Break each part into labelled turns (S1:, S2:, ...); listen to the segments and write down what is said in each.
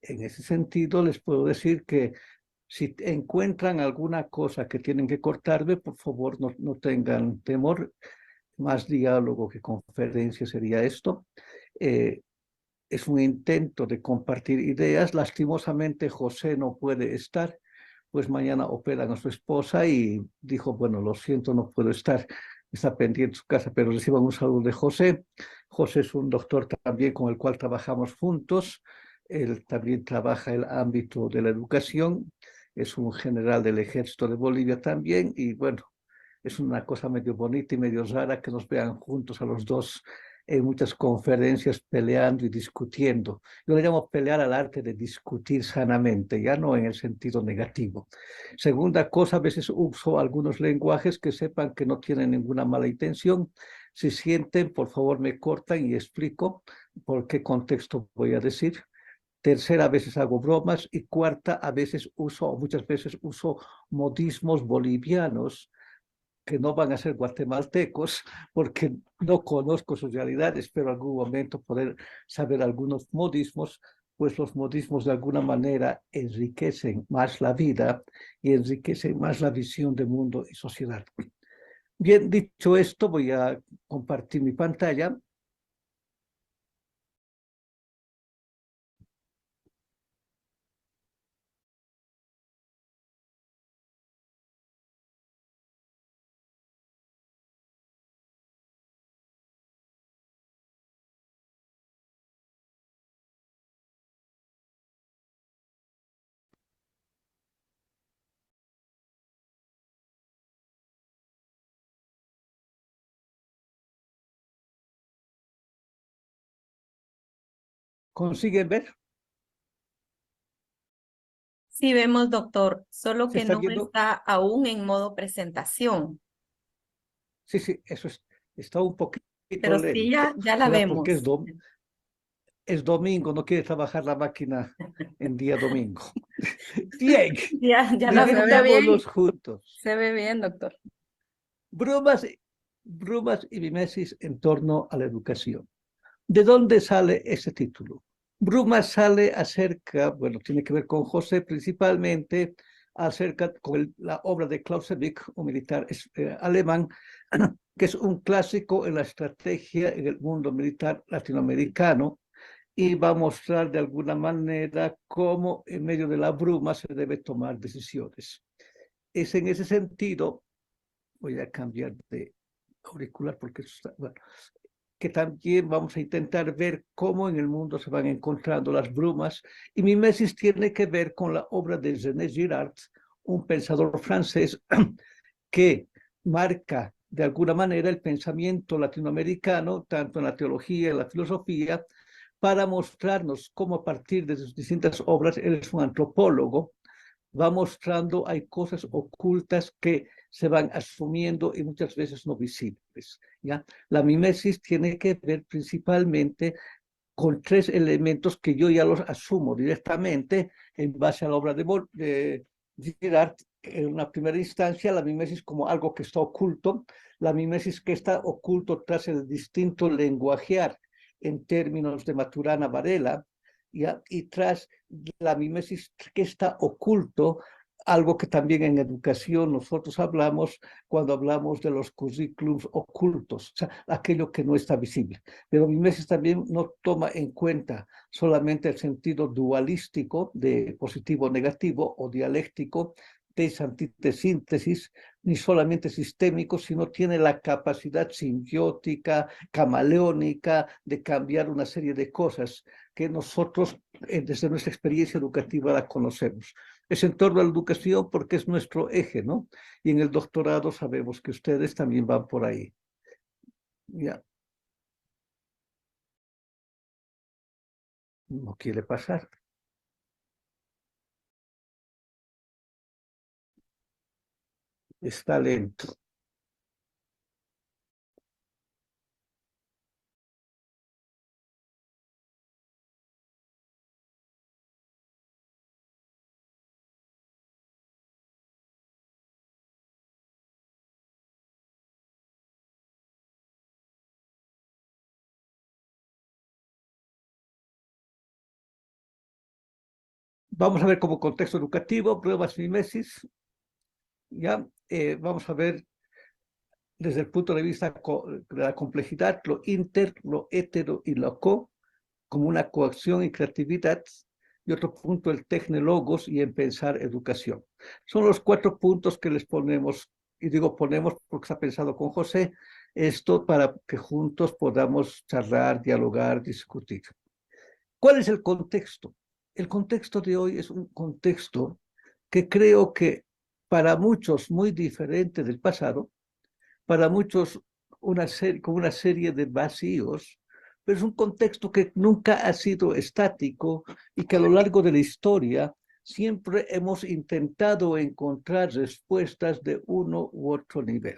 S1: En ese sentido, les puedo decir que si encuentran alguna cosa que tienen que cortarme, por favor, no tengan temor. Más diálogo que conferencia sería esto. Eh, es un intento de compartir ideas. Lastimosamente, José no puede estar, pues mañana operan a su esposa y dijo, bueno, lo siento, no puedo estar. Está pendiente su casa, pero reciban un saludo de José. José es un doctor también con el cual trabajamos juntos. Él también trabaja el ámbito de la educación. Es un general del ejército de Bolivia también. Y bueno, es una cosa medio bonita y medio rara que nos vean juntos a los dos en muchas conferencias peleando y discutiendo. Yo le llamo pelear al arte de discutir sanamente, ya no en el sentido negativo. Segunda cosa, a veces uso algunos lenguajes que sepan que no tienen ninguna mala intención. Si sienten, por favor me cortan y explico por qué contexto voy a decir. Tercera, a veces hago bromas. Y cuarta, a veces uso, o muchas veces uso modismos bolivianos que no van a ser guatemaltecos, porque no conozco sus realidades, pero en algún momento poder saber algunos modismos, pues los modismos de alguna manera enriquecen más la vida y enriquecen más la visión de mundo y sociedad. Bien, dicho esto, voy a compartir mi pantalla. ¿Consiguen ver?
S2: Sí, vemos, doctor, solo
S1: ¿Se
S2: que
S1: está
S2: no
S1: viendo?
S2: está aún en modo presentación,
S1: Sí, sí, eso está un poquito
S2: pero sí
S1: lento.
S2: ya la
S1: ¿Será porque
S2: vemos.
S1: es domingo, no quiere trabajar la máquina en día domingo? Bien,
S2: Ya la veo.
S1: divirtámonos juntos.
S2: Se ve bien, doctor.
S1: Bromas, bromas y mimesis en torno a la educación. ¿De dónde sale ese título? Brumas sale acerca, bueno, tiene que ver con José principalmente, acerca con la obra de Clausewitz, un militar alemán, que es un clásico en la estrategia en el mundo militar latinoamericano y va a mostrar de alguna manera cómo en medio de la bruma se debe tomar decisiones. Es en ese sentido, voy a cambiar de auricular porque está, bueno, que también vamos a intentar ver cómo en el mundo se van encontrando las brumas. Y Mimesis tiene que ver con la obra de René Girard, un pensador francés que marca de alguna manera el pensamiento latinoamericano, tanto en la teología y en la filosofía, para mostrarnos cómo a partir de sus distintas obras, él es un antropólogo, va mostrando hay cosas ocultas que se van asumiendo y muchas veces no visibles. ¿Ya? La mimesis tiene que ver principalmente con tres elementos que yo ya los asumo directamente en base a la obra de Girard. En una primera instancia, la mimesis como algo que está oculto, la mimesis que está oculto tras el distinto lenguajear en términos de Maturana Varela, ¿ya? Y tras la mimesis que está oculto, algo que también en educación nosotros hablamos cuando hablamos de los currículums ocultos, o sea, aquello que no está visible. Pero mimesis también no toma en cuenta solamente el sentido dualístico de positivo-negativo o dialéctico de síntesis, ni solamente sistémico, sino tiene la capacidad simbiótica, camaleónica de cambiar una serie de cosas que nosotros desde nuestra experiencia educativa la conocemos. Es en torno a la educación porque es nuestro eje, ¿no? Y en el doctorado sabemos que ustedes también van por ahí. Ya, no quiere pasar. Está lento. Vamos a ver como contexto educativo, pruebas mimesis. Ya vamos a ver desde el punto de vista de la complejidad, lo inter, lo hetero y lo co, como una coacción y creatividad. Y otro punto, el tecnologos y en pensar educación. Son los 4 puntos que les ponemos, y digo ponemos porque está pensado con José, esto para que juntos podamos charlar, dialogar, discutir. ¿Cuál es el contexto? El contexto de hoy es un contexto que creo que para muchos muy diferente del pasado, para muchos con una serie de vacíos, pero es un contexto que nunca ha sido estático y que a lo largo de la historia siempre hemos intentado encontrar respuestas de uno u otro nivel.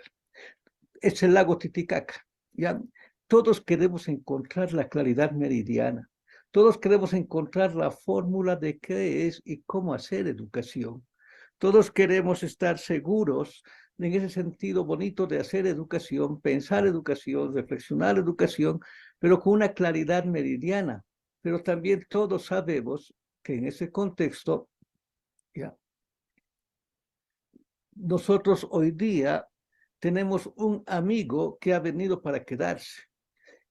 S1: Es el lago Titicaca, ¿ya? Todos queremos encontrar la claridad meridiana, todos queremos encontrar la fórmula de qué es y cómo hacer educación. Todos queremos estar seguros en ese sentido bonito de hacer educación, pensar educación, reflexionar educación, pero con una claridad meridiana. Pero también todos sabemos que en ese contexto, ya, nosotros hoy día tenemos un amigo que ha venido para quedarse.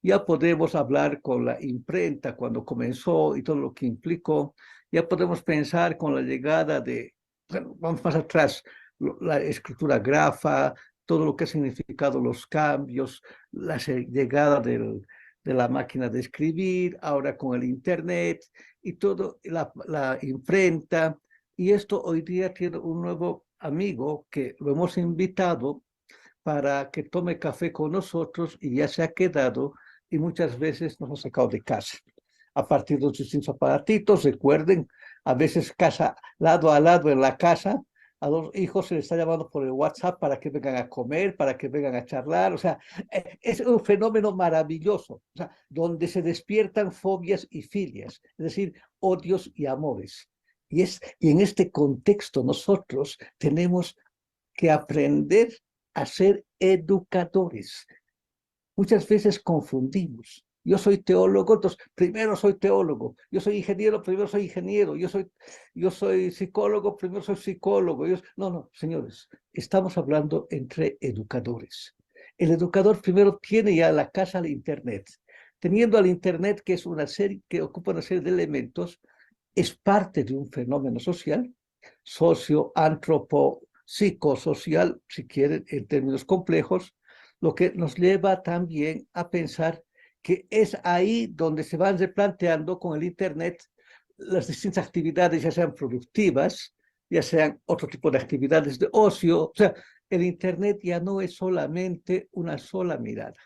S1: Ya podemos hablar con la imprenta cuando comenzó y todo lo que implicó. Ya podemos pensar con la llegada de, bueno, vamos más atrás, la escritura grafa, todo lo que ha significado los cambios, la llegada de la máquina de escribir, ahora con el Internet y todo, la imprenta. Y esto hoy día tiene un nuevo amigo que lo hemos invitado para que tome café con nosotros y ya se ha quedado y muchas veces nos ha sacado de casa. A partir de los distintos aparatitos, recuerden, a veces casa lado a lado en la casa, a los hijos se les está llamando por el WhatsApp para que vengan a comer, para que vengan a charlar, o sea, es un fenómeno maravilloso, o sea, donde se despiertan fobias y filias, es decir, odios y amores. Y en este contexto nosotros tenemos que aprender a ser educadores. Muchas veces confundimos. Yo soy teólogo, entonces primero soy teólogo. Yo soy ingeniero, primero soy ingeniero. Yo soy psicólogo, primero soy psicólogo. No, no, señores, estamos hablando entre educadores. El educador primero tiene ya la casa al Internet. Teniendo al Internet, que es una serie, que ocupa una serie de elementos, es parte de un fenómeno social, socio, antropo, psicosocial, si quieren, en términos complejos, lo que nos lleva también a pensar que es ahí donde se van replanteando con el Internet las distintas actividades, ya sean productivas, ya sean otro tipo de actividades de ocio. O sea, el Internet ya no es solamente una sola mirada.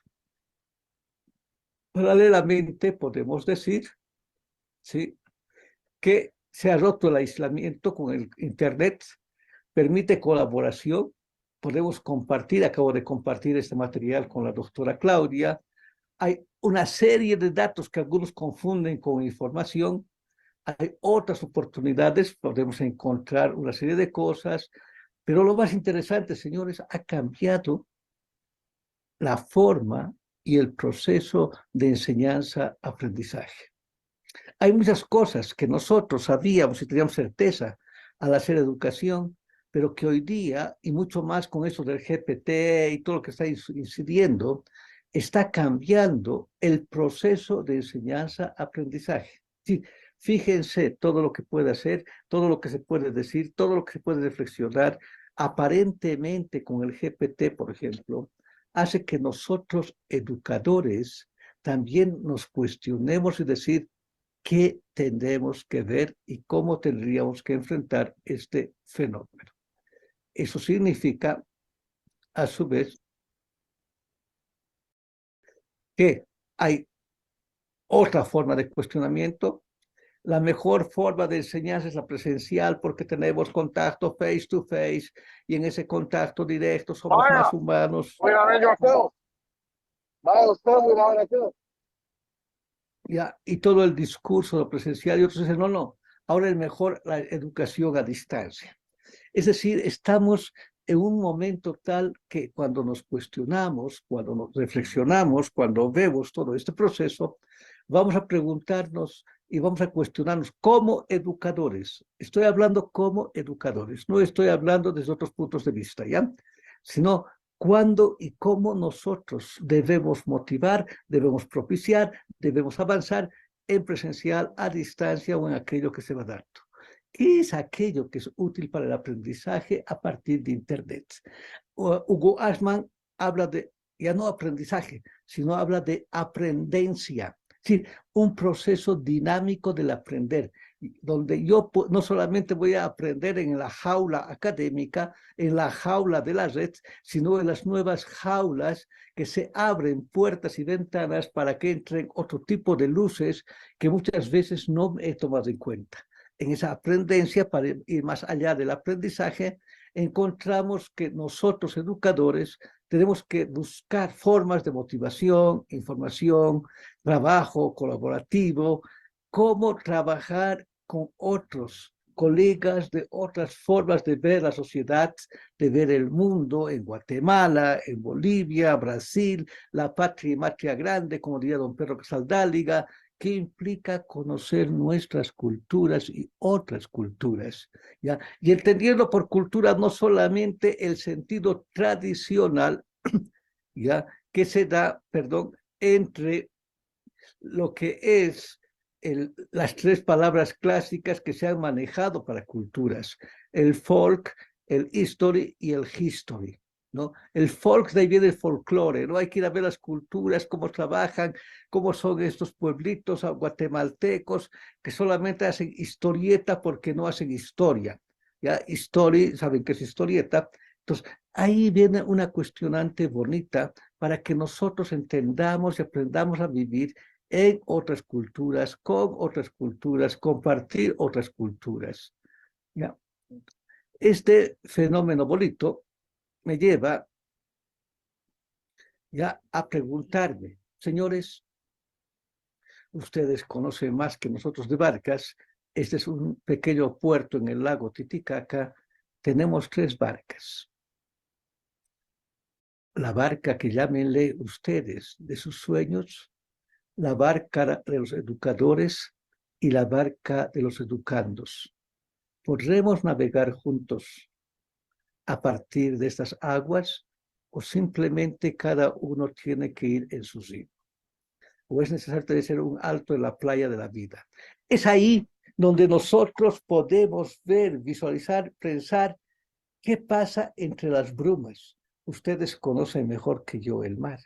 S1: Paralelamente, podemos decir, ¿sí?, que se ha roto el aislamiento con el Internet, permite colaboración, podemos compartir, acabo de compartir este material con la doctora Claudia, hay una serie de datos que algunos confunden con información, hay otras oportunidades, podemos encontrar una serie de cosas, pero lo más interesante, señores, ha cambiado la forma y el proceso de enseñanza-aprendizaje. Hay muchas cosas que nosotros sabíamos y teníamos certeza al hacer educación, pero que hoy día, y mucho más con eso del GPT y todo lo que está incidiendo, está cambiando el proceso de enseñanza-aprendizaje. Sí, fíjense todo lo que puede hacer, todo lo que se puede decir, todo lo que se puede reflexionar, aparentemente con el GPT, por ejemplo, hace que nosotros, educadores, también nos cuestionemos y decir, qué tendremos que ver y cómo tendríamos que enfrentar este fenómeno. Eso significa, a su vez, que hay otra forma de cuestionamiento. La mejor forma de enseñanza es la presencial porque tenemos contacto face to face y en ese contacto directo somos más humanos. Ya, y todo el discurso de presencial y otros dicen, no, no, ahora es mejor la educación a distancia. Es decir, estamos en un momento tal que cuando nos cuestionamos, cuando nos reflexionamos, cuando vemos todo este proceso, vamos a preguntarnos, y vamos a cuestionarnos como educadores. Estoy hablando como educadores, no estoy hablando desde otros puntos de vista, ¿ya? Sino cuándo y cómo nosotros debemos motivar, debemos propiciar, debemos avanzar en presencial, a distancia o en aquello que se va dando. ¿Qué es aquello que es útil para el aprendizaje a partir de Internet? Hugo Ashman habla de, ya no aprendizaje, sino habla de aprendencia. Es decir, un proceso dinámico del aprender, donde yo no solamente voy a aprender en la jaula académica, en la jaula de la red, sino en las nuevas jaulas que se abren puertas y ventanas para que entren otro tipo de luces que muchas veces no he tomado en cuenta. En esa aprendencia, para ir más allá del aprendizaje, encontramos que nosotros, educadores, tenemos que buscar formas de motivación, información, trabajo colaborativo, cómo trabajar con otros colegas de otras formas de ver la sociedad, de ver el mundo en Guatemala, en Bolivia, Brasil, la patria y matria grande, como diría don Pedro Casaldáliga, que implica conocer nuestras culturas y otras culturas, ¿ya? Y entendiendo por cultura no solamente el sentido tradicional, ¿ya? Que se da, perdón, entre lo que es las tres palabras clásicas que se han manejado para culturas, el folk, el history y el history, ¿no? El folk, de ahí viene el folclore, ¿no? Hay que ir a ver las culturas, cómo trabajan, cómo son estos pueblitos guatemaltecos que solamente hacen historieta porque no hacen historia, ¿ya? History, ¿saben qué es historieta? Entonces, ahí viene una cuestionante bonita para que nosotros entendamos y aprendamos a vivir en otras culturas, con otras culturas, compartir otras culturas. ¿Ya? Este fenómeno bonito me lleva ya a preguntarme, señores, ustedes conocen más que nosotros de barcas, este es un pequeño puerto en el lago Titicaca, tenemos 3 barcas. La barca que llámenle ustedes de sus sueños, la barca de los educadores y la barca de los educandos. ¿Podremos navegar juntos a partir de estas aguas o simplemente cada uno tiene que ir en su ritmo? ¿O es necesario hacer un alto en la playa de la vida? Es ahí donde nosotros podemos ver, visualizar, pensar qué pasa entre las brumas. Ustedes conocen mejor que yo el mar.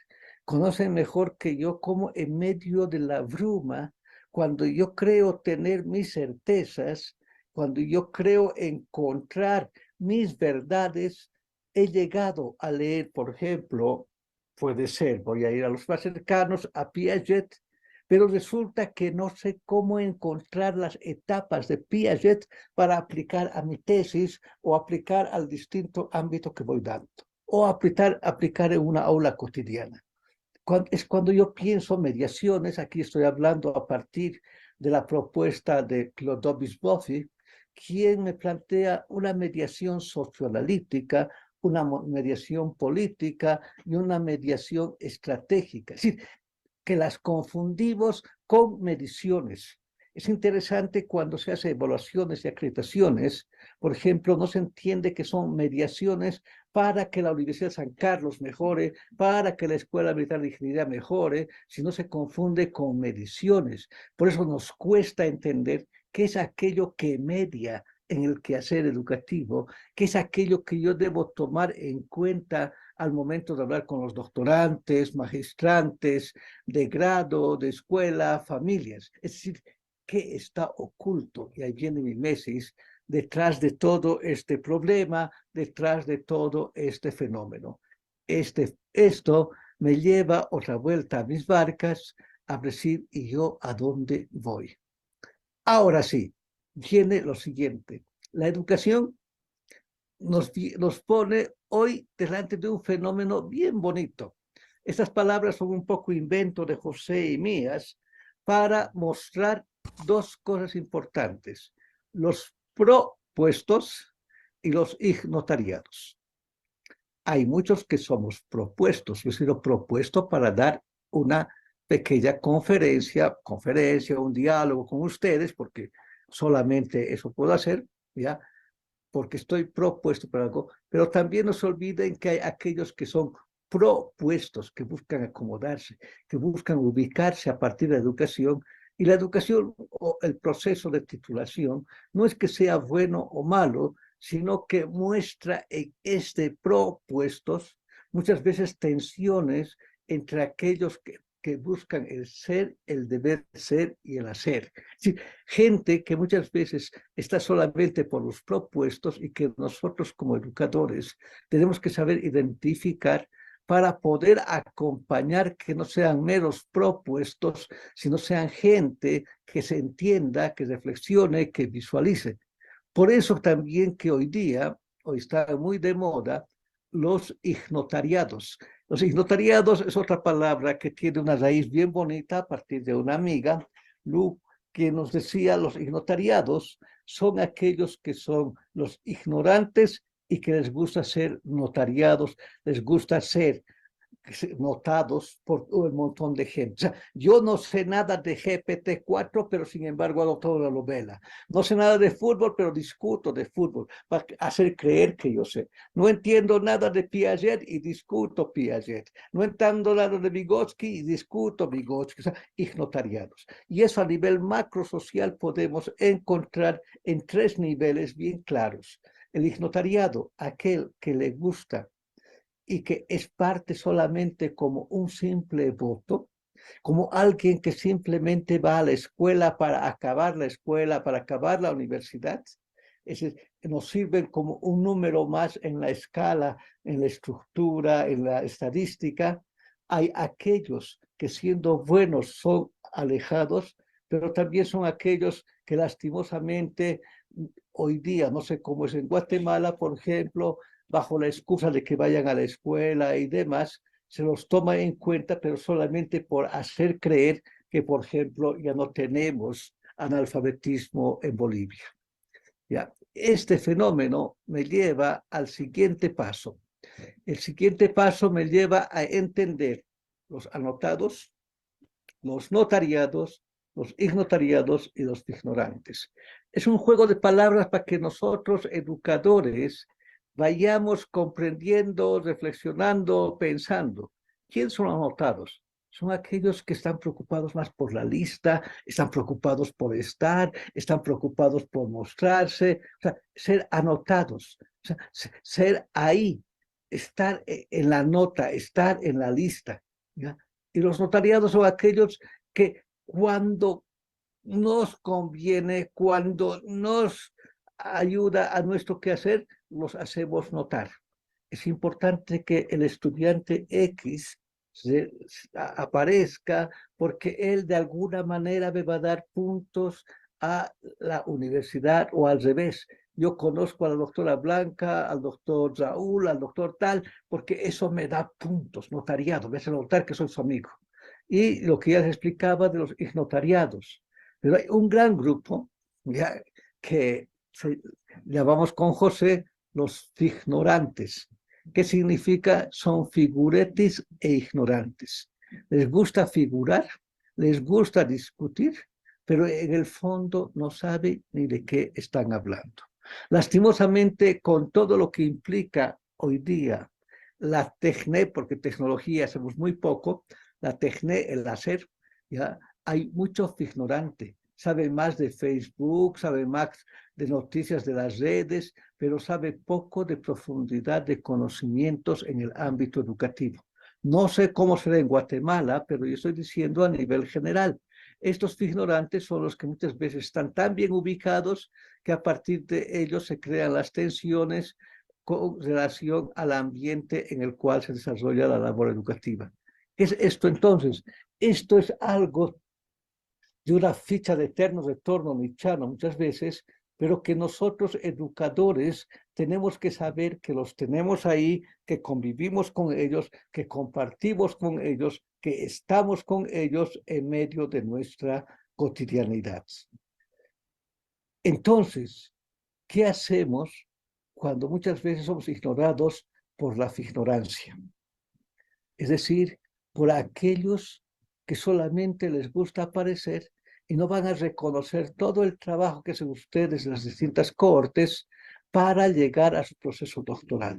S1: Conocen mejor que yo cómo en medio de la bruma, cuando yo creo tener mis certezas, cuando yo creo encontrar mis verdades, he llegado a leer, por ejemplo, puede ser, voy a ir a los más cercanos, a Piaget, pero resulta que no sé cómo encontrar las etapas de Piaget para aplicar a mi tesis o aplicar al distinto ámbito que voy dando, o aplicar en una aula cotidiana. Es cuando yo pienso mediaciones, aquí estoy hablando a partir de la propuesta de Clodovis Boffy, quien me plantea una mediación socioanalítica, una mediación política y una mediación estratégica. Es decir, que las confundimos con mediciones. Es interesante cuando se hace evaluaciones y acreditaciones, por ejemplo, no se entiende que son mediaciones para que la Universidad de San Carlos mejore, para que la Escuela Militar de Ingeniería mejore, sino se confunde con mediciones. Por eso nos cuesta entender qué es aquello que media en el quehacer educativo, qué es aquello que yo debo tomar en cuenta al momento de hablar con los doctorantes, magistrantes, de grado, de escuela, familias. Es decir, ¿qué está oculto? Y ahí viene mi mesis, detrás de todo este problema, detrás de todo este fenómeno. Esto me lleva otra vuelta a mis barcas a decir, ¿y yo a dónde voy? Ahora sí, viene lo siguiente. La educación nos pone hoy delante de un fenómeno bien bonito. Estas palabras son un poco invento de José y mías para mostrar 2 cosas importantes: los propuestos y los ignotariados. Hay muchos que somos propuestos. Yo he sido propuesto para dar una pequeña conferencia, un diálogo con ustedes, porque solamente eso puedo hacer, ¿ya? Porque estoy propuesto para algo, pero también no se olviden que hay aquellos que son propuestos, que buscan acomodarse, que buscan ubicarse a partir de la educación, y la educación o el proceso de titulación no es que sea bueno o malo, sino que muestra en propuestos muchas veces tensiones entre aquellos que buscan el ser, el deber ser y el hacer. Es decir, gente que muchas veces está solamente por los propuestos y que nosotros como educadores tenemos que saber identificar para poder acompañar que no sean meros propuestos, sino sean gente que se entienda, que reflexione, que visualice. Por eso también que hoy está muy de moda, los ignotariados. Los ignotariados es otra palabra que tiene una raíz bien bonita a partir de una amiga, Lu, que nos decía, los ignotariados son aquellos que son los ignorantes y que les gusta ser notariados, les gusta ser notados por un montón de gente. O sea, yo no sé nada de GPT-4, pero sin embargo hago toda la novela. No sé nada de fútbol, pero discuto de fútbol para hacer creer que yo sé. No entiendo nada de Piaget y discuto Piaget. No entiendo nada de Vygotsky y discuto Vygotsky. O sea, ignotariados. Y eso a nivel macrosocial podemos encontrar en 3 niveles bien claros. El ignotariado, aquel que le gusta y que es parte solamente como un simple voto, como alguien que simplemente va a la escuela para acabar la escuela, para acabar la universidad. Es decir, nos sirven como un número más en la escala, en la estructura, en la estadística. Hay aquellos que siendo buenos son alejados, pero también son aquellos que lastimosamente hoy día, no sé cómo es en Guatemala, por ejemplo, bajo la excusa de que vayan a la escuela y demás, se los toma en cuenta, pero solamente por hacer creer que, por ejemplo, ya no tenemos analfabetismo en Bolivia. ¿Ya? Este fenómeno me lleva al siguiente paso. El siguiente paso me lleva a entender los anotados, los notariados, los ignotariados y los ignorantes. Es un juego de palabras para que nosotros, educadores, vayamos comprendiendo, reflexionando, pensando. ¿Quiénes son los anotados? Son aquellos que están preocupados más por la lista, están preocupados por estar, están preocupados por mostrarse, o sea, ser anotados, o sea, ser ahí, estar en la nota, estar en la lista. ¿Ya? Y los notariados son aquellos que cuando nos conviene, cuando nos ayuda a nuestro quehacer, los hacemos notar. Es importante que el estudiante X aparezca porque él de alguna manera me va a dar puntos a la universidad o al revés. Yo conozco a la doctora Blanca, al doctor Raúl, al doctor tal, porque eso me da puntos, notariado, me hace notar que soy su amigo. Y lo que ya les explicaba de los ignotariados. Pero hay un gran grupo ya, que llamamos con José los ignorantes. ¿Qué significa? Son figuretis e ignorantes. Les gusta figurar, les gusta discutir, pero en el fondo no sabe ni de qué están hablando. Lastimosamente, con todo lo que implica hoy día la tecné, porque tecnología hacemos muy poco, la tecné, el hacer, ya hay mucho ignorante. Sabe más de Facebook, sabe más de noticias de las redes, pero sabe poco de profundidad de conocimientos en el ámbito educativo. No sé cómo será en Guatemala, pero yo estoy diciendo a nivel general. Estos ignorantes son los que muchas veces están tan bien ubicados que a partir de ellos se crean las tensiones con relación al ambiente en el cual se desarrolla la labor educativa. ¿Qué es esto entonces? Esto es algo de una ficha de eterno retorno nichano muchas veces, pero que nosotros educadores tenemos que saber que los tenemos ahí, que convivimos con ellos, que compartimos con ellos, que estamos con ellos en medio de nuestra cotidianidad. Entonces, ¿qué hacemos cuando muchas veces somos ignorados por la ignorancia? Es decir, por aquellos que solamente les gusta aparecer y no van a reconocer todo el trabajo que hacen ustedes en las distintas cohortes para llegar a su proceso doctoral.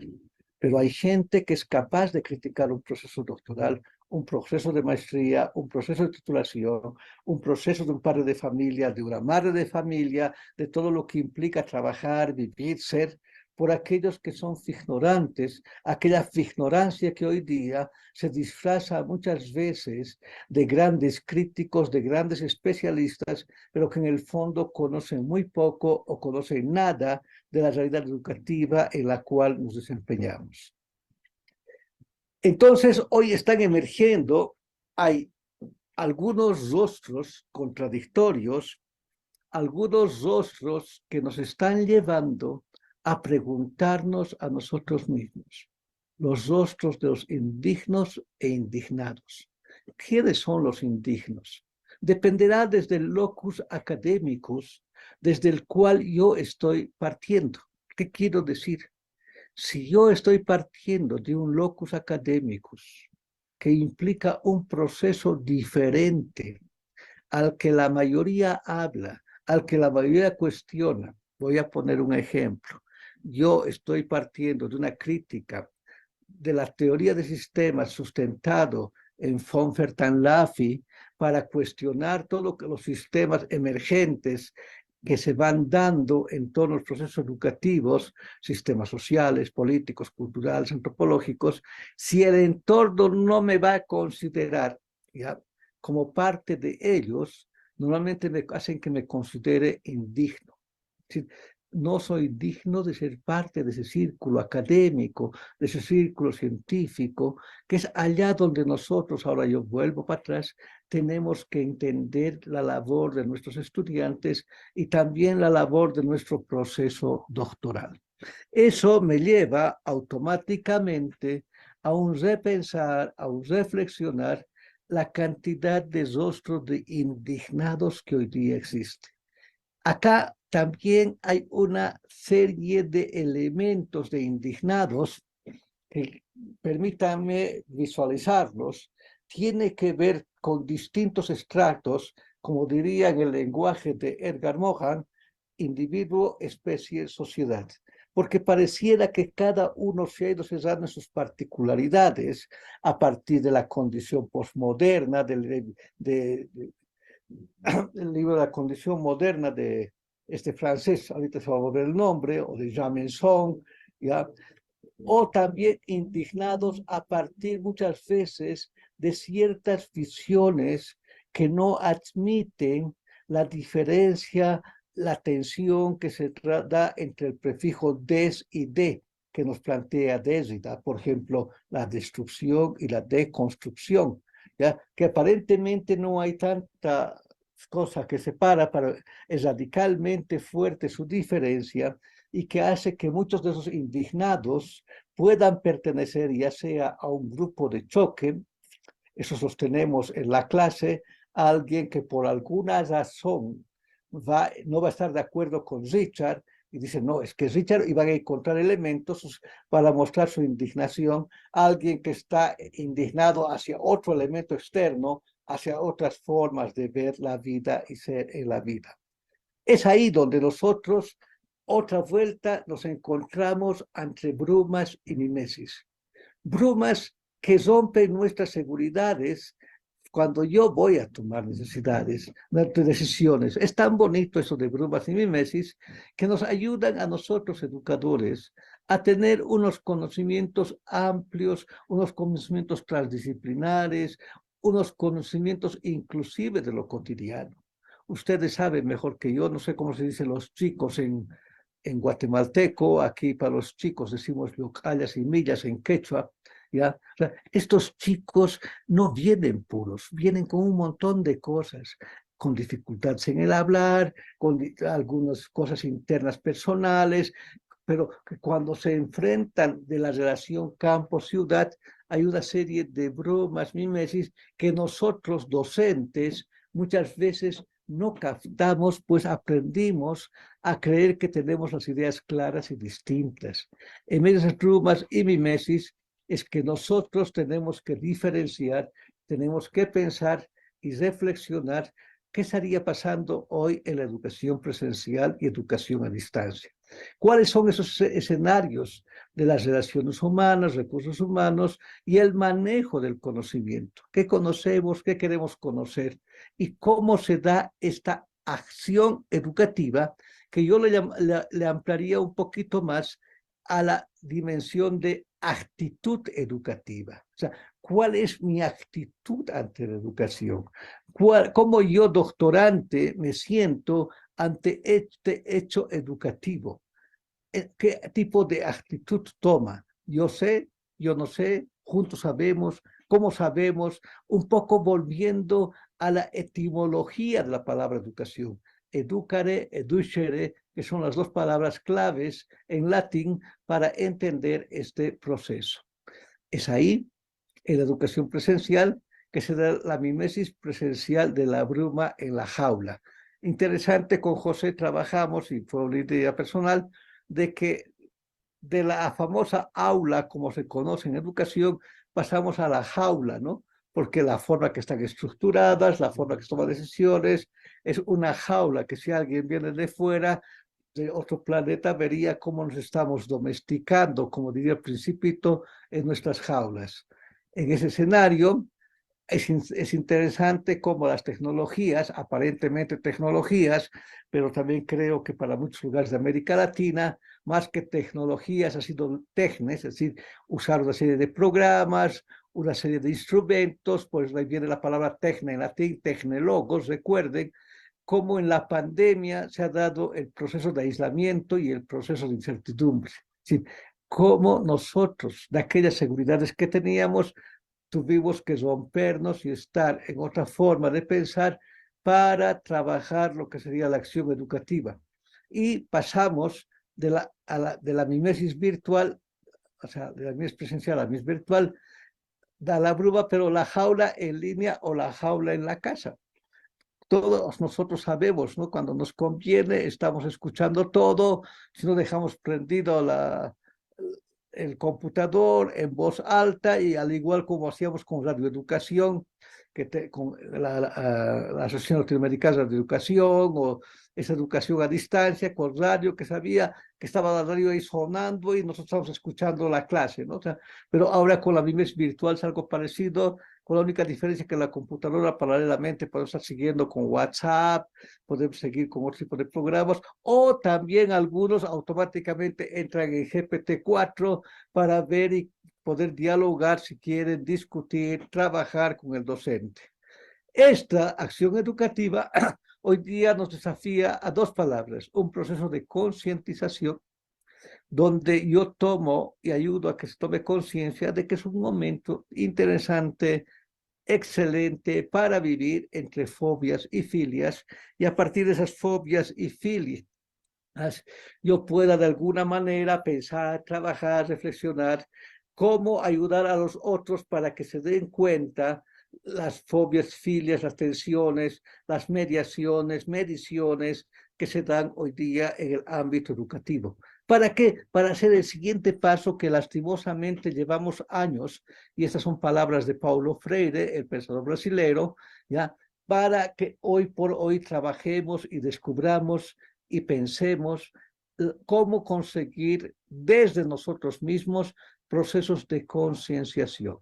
S1: Pero hay gente que es capaz de criticar un proceso doctoral, un proceso de maestría, un proceso de titulación, un proceso de un padre de familia, de una madre de familia, de todo lo que implica trabajar, vivir, ser, por aquellos que son ignorantes, aquella ignorancia que hoy día se disfraza muchas veces de grandes críticos, de grandes especialistas, pero que en el fondo conocen muy poco o conocen nada de la realidad educativa en la cual nos desempeñamos. Entonces, hoy están emergiendo, hay algunos rostros contradictorios, algunos rostros que nos están llevando a preguntarnos a nosotros mismos, los rostros de los indignos e indignados. ¿Quiénes son los indignos? Dependerá desde el locus academicus, desde el cual yo estoy partiendo. ¿Qué quiero decir? Si yo estoy partiendo de un locus academicus que implica un proceso diferente al que la mayoría habla, al que la mayoría cuestiona, voy a poner un ejemplo. Yo estoy partiendo de una crítica de la teoría de sistemas sustentado en von Laffy para cuestionar todos los sistemas emergentes que se van dando en todos los procesos educativos, sistemas sociales, políticos, culturales, antropológicos, si el entorno no me va a considerar, ¿ya?, como parte de ellos, normalmente me hacen que me considere indigno. No soy digno de ser parte de ese círculo académico, de ese círculo científico, que es allá donde nosotros, ahora yo vuelvo para atrás, tenemos que entender la labor de nuestros estudiantes y también la labor de nuestro proceso doctoral. Eso me lleva automáticamente a un repensar, a un reflexionar la cantidad de rostros de indignados que hoy día existe. Acá también hay una serie de elementos de indignados que, permítanme visualizarlos, tiene que ver con distintos estratos, como diría en el lenguaje de Edgar Morin, individuo, especie, sociedad. Porque pareciera que cada uno se ha ido cerrando en sus particularidades a partir de la condición postmoderna, del libro de la condición moderna de este francés, ahorita se va a volver el nombre, o de Jean Menson, ¿ya?, o también indignados a partir muchas veces de ciertas visiones que no admiten la diferencia, la tensión que se da entre el prefijo des y de, que nos plantea Derrida, por ejemplo, la destrucción y la deconstrucción, ¿ya?, que aparentemente no hay tanta cosa que separa, pero es radicalmente fuerte su diferencia y que hace que muchos de esos indignados puedan pertenecer ya sea a un grupo de choque, eso sostenemos en la clase, a alguien que por alguna razón no va a estar de acuerdo con Richard y dice, no, es que Richard, y van a encontrar elementos para mostrar su indignación, alguien que está indignado hacia otro elemento externo, hacia otras formas de ver la vida y ser en la vida. Es ahí donde nosotros, otra vuelta, nos encontramos entre brumas y mimesis. Brumas que rompen nuestras seguridades cuando yo voy a tomar decisiones. Es tan bonito eso de brumas y mimesis que nos ayudan a nosotros educadores a tener unos conocimientos amplios, unos conocimientos transdisciplinares, unos conocimientos inclusive de lo cotidiano. Ustedes saben mejor que yo, no sé cómo se dicen los chicos en guatemalteco, aquí para los chicos decimos locallas y millas en quechua, ¿ya? O sea, estos chicos no vienen puros, vienen con un montón de cosas, con dificultades en el hablar, con algunas cosas internas personales, pero que cuando se enfrentan de la relación campo-ciudad, hay una serie de bromas, mimesis, que nosotros docentes muchas veces no captamos, pues aprendimos a creer que tenemos las ideas claras y distintas. En medio de esas bromas y mimesis es que nosotros tenemos que diferenciar, tenemos que pensar y reflexionar qué estaría pasando hoy en la educación presencial y educación a distancia. ¿Cuáles son esos escenarios de las relaciones humanas, recursos humanos y el manejo del conocimiento? ¿Qué conocemos, qué queremos conocer y cómo se da esta acción educativa que yo le ampliaría un poquito más a la dimensión de actitud educativa? O sea, ¿cuál es mi actitud ante la educación? ¿Cómo yo, doctorante, me siento ante este hecho educativo? ¿Qué tipo de actitud toma? Yo sé, yo no sé, juntos sabemos, cómo sabemos, un poco volviendo a la etimología de la palabra educación. Educare, educere, que son las dos palabras claves en latín para entender este proceso. Es ahí, en la educación presencial, que se da la mimesis presencial de la bruma en la jaula. Interesante, con José trabajamos, y fue una idea personal, de que de la famosa aula, como se conoce en educación, pasamos a la jaula, ¿no? Porque la forma que están estructuradas, la forma que se toman decisiones, es una jaula que si alguien viene de fuera, de otro planeta, vería cómo nos estamos domesticando, como diría el Principito, en nuestras jaulas. En ese escenario, es interesante cómo las tecnologías, aparentemente tecnologías, pero también creo que para muchos lugares de América Latina, más que tecnologías, ha sido tecnes, es decir, usar una serie de programas, una serie de instrumentos, pues ahí viene la palabra tecne en latín, tecnologos, recuerden, cómo en la pandemia se ha dado el proceso de aislamiento y el proceso de incertidumbre. Es decir, cómo nosotros, de aquellas seguridades que teníamos, tuvimos que rompernos y estar en otra forma de pensar para trabajar lo que sería la acción educativa. Y pasamos de la mimesis virtual, o sea, de la mimesis presencial a la mimesis virtual, da la bruma, pero la jaula en línea o la jaula en la casa. Todos nosotros sabemos, ¿no? Cuando nos conviene, estamos escuchando todo, si no dejamos prendido el computador en voz alta y al igual como hacíamos con radioeducación, con la Asociación Latinoamericana de Educación o esa educación a distancia con radio, que sabía que estaba la radio ahí sonando y nosotros estábamos escuchando la clase, ¿no? O sea, pero ahora con la Mimes virtual es algo parecido, con la única diferencia que la computadora paralelamente podemos estar siguiendo con WhatsApp, podemos seguir con otro tipo de programas, o también algunos automáticamente entran en GPT-4 para ver y poder dialogar si quieren, discutir, trabajar con el docente. Esta acción educativa hoy día nos desafía a dos palabras, un proceso de concientización donde yo tomo y ayudo a que se tome conciencia de que es un momento interesante, excelente para vivir entre fobias y filias, y a partir de esas fobias y filias, yo pueda de alguna manera pensar, trabajar, reflexionar, cómo ayudar a los otros para que se den cuenta las fobias, filias, las tensiones, las mediaciones, mediciones que se dan hoy día en el ámbito educativo. ¿Para qué? Para hacer el siguiente paso que lastimosamente llevamos años, y estas son palabras de Paulo Freire, el pensador brasilero, ¿ya? Para que hoy por hoy trabajemos y descubramos y pensemos cómo conseguir desde nosotros mismos procesos de concienciación.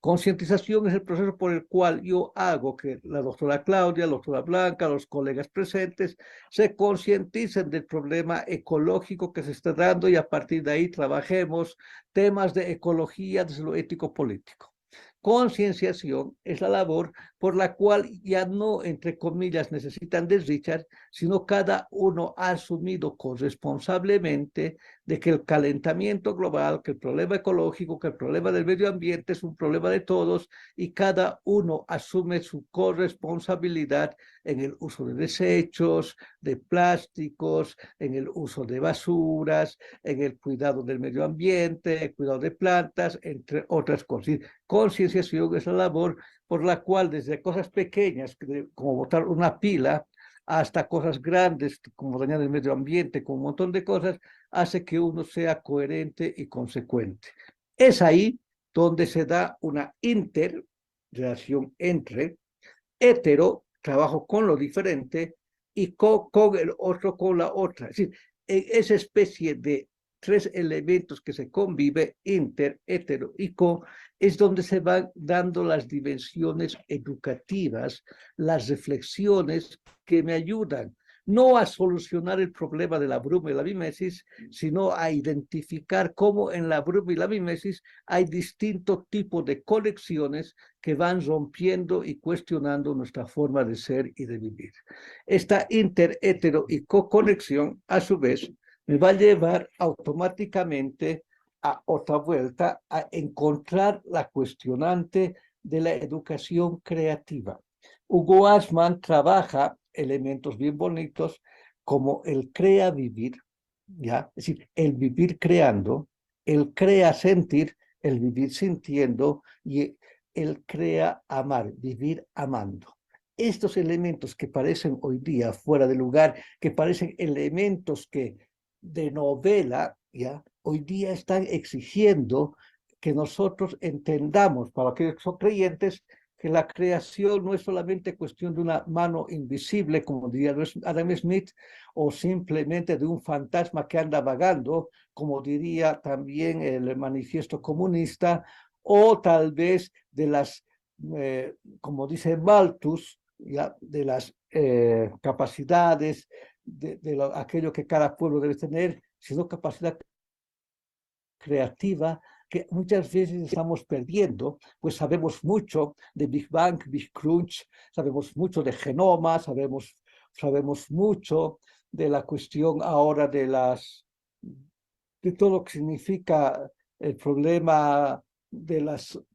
S1: Concientización es el proceso por el cual yo hago que la doctora Claudia, la doctora Blanca, los colegas presentes se concienticen del problema ecológico que se está dando y a partir de ahí trabajemos temas de ecología desde lo ético-político. Concienciación es la labor por la cual ya no, entre comillas, necesitan de Richard, sino cada uno ha asumido corresponsablemente de que el calentamiento global, que el problema ecológico, que el problema del medio ambiente es un problema de todos y cada uno asume su corresponsabilidad en el uso de desechos, de plásticos, en el uso de basuras, en el cuidado del medio ambiente, el cuidado de plantas, entre otras cosas. Concienciación es la labor por la cual desde cosas pequeñas, como botar una pila, hasta cosas grandes, como dañar el medio ambiente, con un montón de cosas, hace que uno sea coherente y consecuente. Es ahí donde se da una interrelación entre Hetero, trabajo con lo diferente, y con el otro, con la otra. Es decir, en esa especie de tres elementos que se convive, inter, hetero y co, es donde se van dando las dimensiones educativas, las reflexiones que me ayudan no a solucionar el problema de la bruma y la mimesis, sino a identificar cómo en la bruma y la mimesis hay distintos tipos de conexiones que van rompiendo y cuestionando nuestra forma de ser y de vivir. Esta inter, hetero y co-conexión, a su vez, me va a llevar automáticamente a otra vuelta, a encontrar la cuestionante de la educación creativa. Hugo Ashman trabaja elementos bien bonitos como el crea vivir, ¿ya? Es decir, el vivir creando, el crea sentir, el vivir sintiendo y el crea amar, vivir amando. Estos elementos que parecen hoy día fuera de lugar, que parecen elementos que de novela, ¿ya? Hoy día están exigiendo que nosotros entendamos, para aquellos que son creyentes, que la creación no es solamente cuestión de una mano invisible, como diría Adam Smith, o simplemente de un fantasma que anda vagando, como diría también el manifiesto comunista, o tal vez de las, como dice Malthus, ¿ya? De las capacidades, aquello que cada pueblo debe tener, sino capacidad creativa que muchas veces estamos perdiendo, pues sabemos mucho de Big Bang, Big Crunch, sabemos mucho de genoma, sabemos mucho de la cuestión ahora de todo lo que significa el problema de los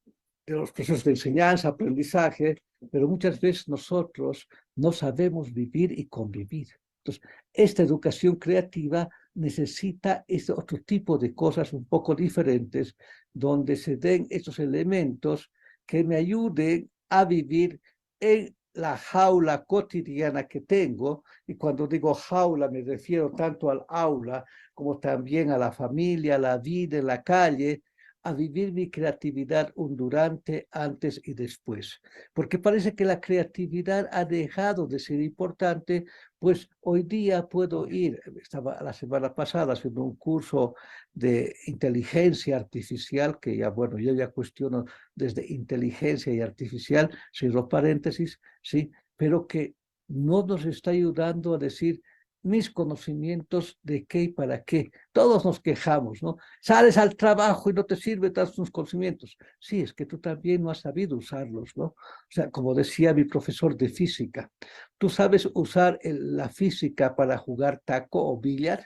S1: procesos de enseñanza, aprendizaje, pero muchas veces nosotros no sabemos vivir y convivir. Entonces, esta educación creativa necesita este otro tipo de cosas un poco diferentes, donde se den estos elementos que me ayuden a vivir en la jaula cotidiana que tengo, y cuando digo jaula me refiero tanto al aula como también a la familia, a la vida en la calle, a vivir mi creatividad un durante, antes y después. Porque parece que la creatividad ha dejado de ser importante, pues hoy día puedo ir, estaba la semana pasada haciendo un curso de inteligencia artificial, que ya, bueno, yo ya cuestiono desde inteligencia y artificial, cierro paréntesis, sí, pero que no nos está ayudando a decir mis conocimientos de qué y para qué. Todos nos quejamos, ¿no? Sales al trabajo y no te sirven todos tus conocimientos. Sí, es que tú también no has sabido usarlos, ¿no? O sea, como decía mi profesor de física, tú sabes usar la física para jugar taco o billar,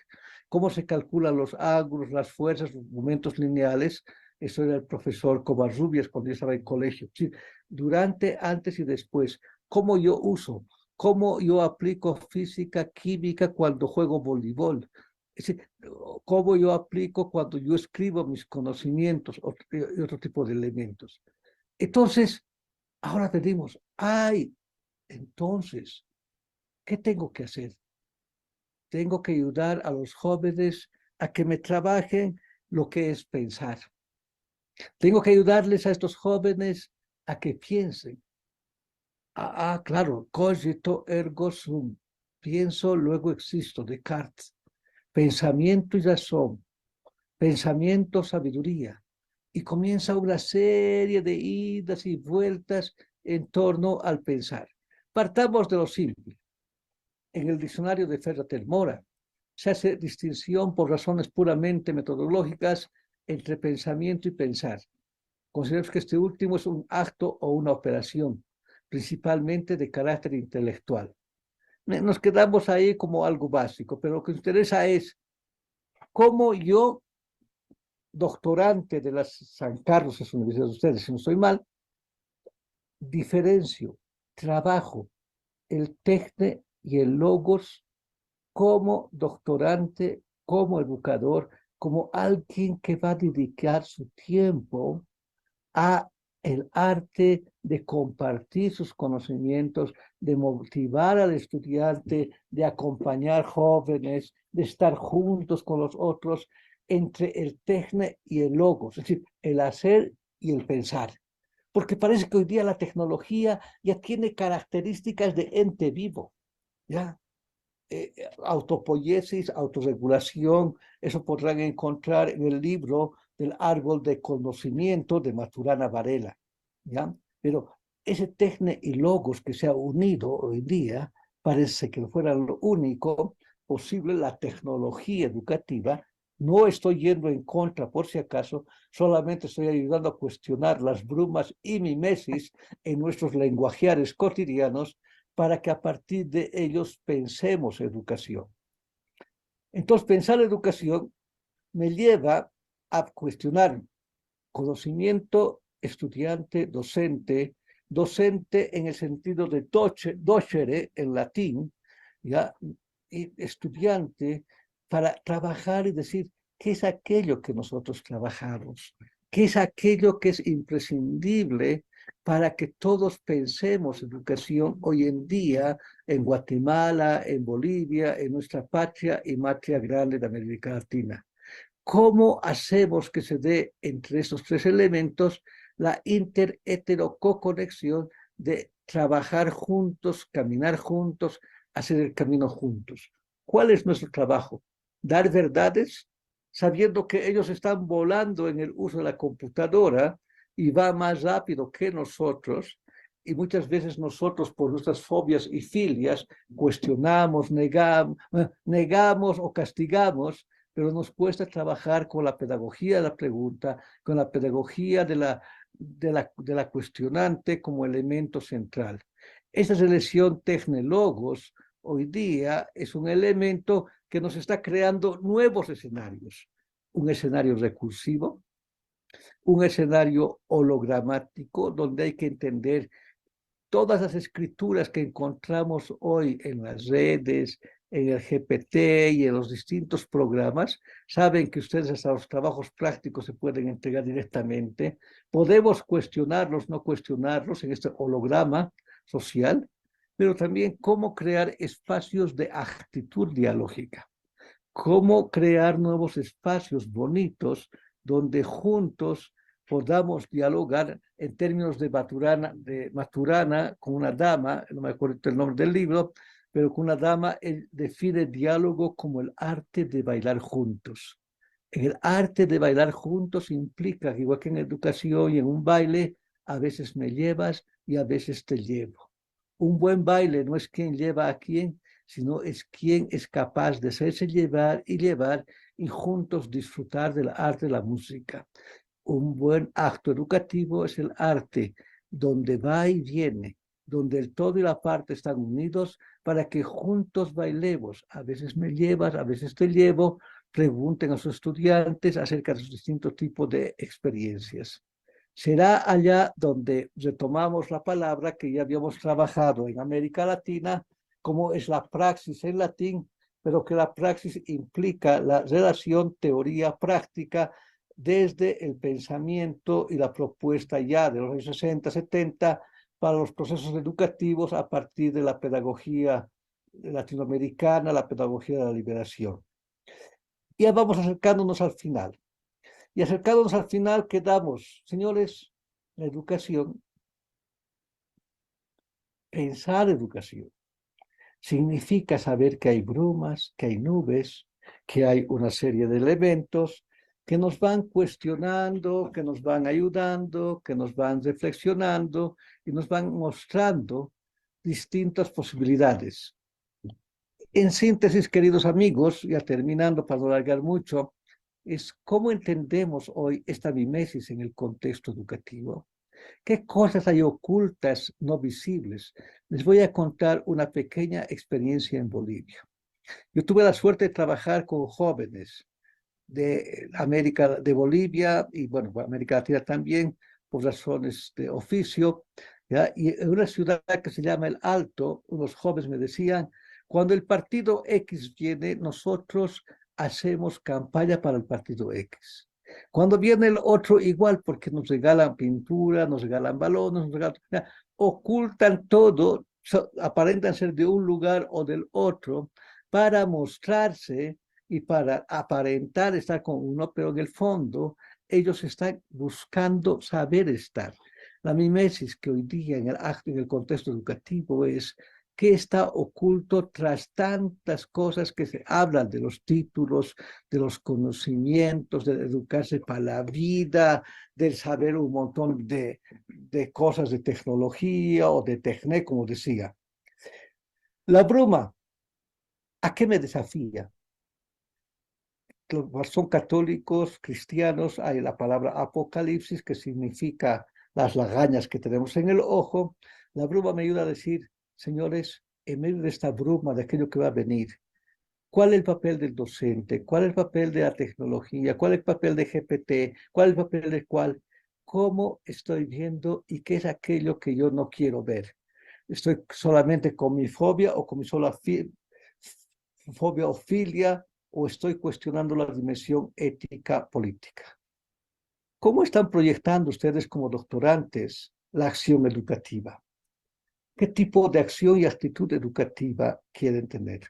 S1: cómo se calculan los ángulos, las fuerzas, los momentos lineales. Eso era el profesor Covarrubias cuando yo estaba en colegio. Sí, durante, antes y después, cómo yo uso, cómo yo aplico física, química cuando juego voleibol. Es decir, cómo yo aplico cuando yo escribo mis conocimientos y otro tipo de elementos. Entonces, ahora pedimos, ay, entonces, ¿qué tengo que hacer? Tengo que ayudar a los jóvenes a que me trabajen lo que es pensar. Tengo que ayudarles a estos jóvenes a que piensen. Claro, cogito ergo sum. Pienso, luego existo, Descartes. Pensamiento y razón. Pensamiento, sabiduría. Y comienza una serie de idas y vueltas en torno al pensar. Partamos de lo simple. En el diccionario de Ferrater Mora se hace distinción por razones puramente metodológicas entre pensamiento y pensar. Consideramos que este último es un acto o una operación, principalmente de carácter intelectual. Nos quedamos ahí como algo básico, pero lo que nos interesa es cómo yo, doctorante de las San Carlos, es universidad de ustedes, si no estoy mal, diferencio, trabajo el tecne y el logos como doctorante, como educador, como alguien que va a dedicar su tiempo a el arte de compartir sus conocimientos, de motivar al estudiante, de acompañar jóvenes, de estar juntos con los otros entre el tecne y el logos, es decir, el hacer y el pensar. porque parece que hoy día la tecnología ya tiene características de ente vivo, ¿ya? Autopoiesis, autorregulación, eso podrán encontrar en el libro del árbol de conocimiento de Maturana Varela, ¿ya? Pero ese tecne y logos que se ha unido hoy día parece que fuera lo único posible, la tecnología educativa. No estoy yendo en contra, por si acaso, solamente estoy ayudando a cuestionar las brumas y mimesis en nuestros lenguajeares cotidianos para que a partir de ellos pensemos educación. Entonces, pensar educación me lleva a cuestionar conocimiento estudiante, docente, docente en el sentido de docere en latín, ¿ya? Y estudiante para trabajar y decir qué es aquello que nosotros trabajamos, qué es aquello que es imprescindible para que todos pensemos educación hoy en día en Guatemala, en Bolivia, en nuestra patria y matria grande de América Latina. ¿Cómo hacemos que se dé entre estos tres elementos la inter-hetero-coconexión de trabajar juntos, caminar juntos, hacer el camino juntos? ¿Cuál es nuestro trabajo? Dar verdades, sabiendo que ellos están volando en el uso de la computadora y va más rápido que nosotros, y muchas veces nosotros por nuestras fobias y filias cuestionamos, negamos o castigamos, pero nos cuesta trabajar con la pedagogía de la pregunta, con la pedagogía de la cuestionante como elemento central. Esa selección tecnológicos hoy día es un elemento que nos está creando nuevos escenarios. Un escenario recursivo, un escenario hologramático, donde hay que entender todas las escrituras que encontramos hoy en las redes, en el GPT y en los distintos programas, saben que ustedes hasta los trabajos prácticos se pueden entregar directamente. Podemos cuestionarlos, no cuestionarlos en este holograma social, pero también cómo crear espacios de actitud dialógica, cómo crear nuevos espacios bonitos donde juntos podamos dialogar en términos de Maturana con una dama, no me acuerdo el nombre del libro, pero con una dama, él define diálogo como el arte de bailar juntos. En el arte de bailar juntos implica que igual que en educación y en un baile, a veces me llevas y a veces te llevo. Un buen baile no es quien lleva a quién, sino es quien es capaz de hacerse llevar y juntos disfrutar del arte de la música. Un buen acto educativo es el arte donde va y viene, donde el todo y la parte están unidos para que juntos bailemos. A veces me llevas, a veces te llevo. Pregunten a sus estudiantes acerca de sus distintos tipos de experiencias. Será allá donde retomamos la palabra que ya habíamos trabajado en América Latina, como es la praxis en latín, pero que la praxis implica la relación teoría-práctica desde el pensamiento y la propuesta ya de los años 60, 70 para los procesos educativos a partir de la pedagogía latinoamericana, la pedagogía de la liberación. Ya vamos acercándonos al final. Y acercándonos al final quedamos, señores, la educación, pensar educación, significa saber que hay brumas, que hay nubes, que hay una serie de elementos que nos van cuestionando, que nos van ayudando, que nos van reflexionando y nos van mostrando distintas posibilidades. En síntesis, queridos amigos, ya terminando para no alargar mucho, es cómo entendemos hoy esta mimesis en el contexto educativo. ¿Qué cosas hay ocultas, no visibles? Les voy a contar una pequeña experiencia en Bolivia. Yo tuve la suerte de trabajar con jóvenes de América, de Bolivia y, bueno, América Latina también, por razones de oficio, ¿ya? Y en una ciudad que se llama El Alto, unos jóvenes me decían, cuando el partido X viene, nosotros hacemos campaña para el partido X. Cuando viene el otro, igual, porque nos regalan pintura, nos regalan balones, nos regalan, ya, ocultan todo, aparentan ser de un lugar o del otro para mostrarse y para aparentar estar con uno, pero en el fondo ellos están buscando saber estar. La mimesis que hoy día en el contexto educativo es qué está oculto tras tantas cosas que se hablan de los títulos, de los conocimientos, de educarse para la vida, del saber un montón de cosas de tecnología o de tecné, como decía. La bruma, ¿a qué me desafía? Son católicos, cristianos, hay la palabra apocalipsis, que significa las lagañas que tenemos en el ojo. La bruma me ayuda a decir, señores, en medio de esta bruma, de aquello que va a venir, ¿cuál es el papel del docente? ¿Cuál es el papel de la tecnología? ¿Cuál es el papel de GPT? ¿Cuál es el papel del cual? ¿Cómo estoy viendo y qué es aquello que yo no quiero ver? ¿Estoy solamente con mi fobia o con mi sola fobia o filia, o estoy cuestionando la dimensión ética política? ¿Cómo están proyectando ustedes como doctorantes la acción educativa? ¿Qué tipo de acción y actitud educativa quieren tener?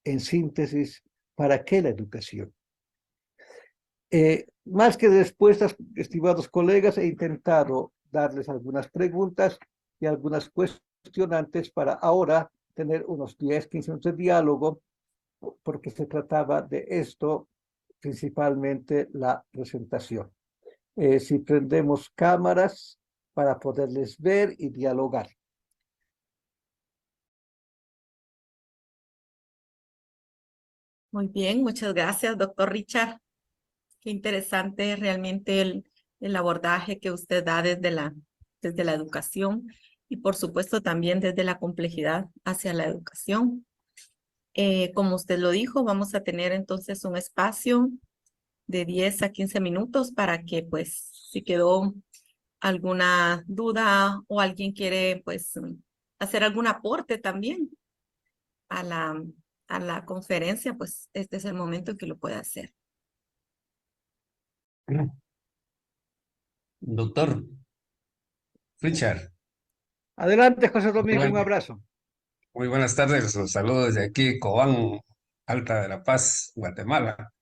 S1: En síntesis, ¿para qué la educación? Más que respuestas, estimados colegas, he intentado darles algunas preguntas y algunas cuestionantes para ahora tener unos 10, 15 minutos de diálogo, porque se trataba de esto, principalmente la presentación. Si prendemos cámaras para poderles ver y dialogar.
S2: Muy bien, muchas gracias, doctor Richard. Qué interesante realmente el abordaje que usted da desde la educación y por supuesto también desde la complejidad hacia la educación. Como usted lo dijo, vamos a tener entonces un espacio de 10 a 15 minutos para que, pues, si quedó alguna duda o alguien quiere, pues, hacer algún aporte también a la conferencia, pues, este es el momento en que lo puede hacer.
S3: Doctor Richard,
S1: Adelante, José
S3: muy,
S1: Domingo, un abrazo.
S3: muy buenas tardes. Los saludo desde aquí, Cobán, Alta de la Paz, Guatemala.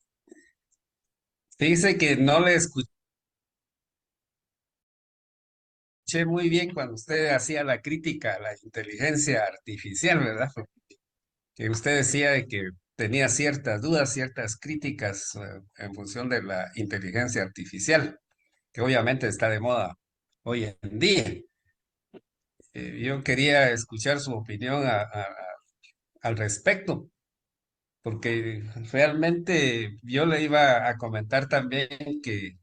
S3: Fíjese que no le escuché muy bien cuando usted hacía la crítica a la inteligencia artificial, ¿verdad? Que usted decía de que tenía ciertas dudas, ciertas críticas en función de la inteligencia artificial, que obviamente está de moda hoy en día. Yo quería escuchar su opinión al respecto, porque realmente yo le iba a comentar también que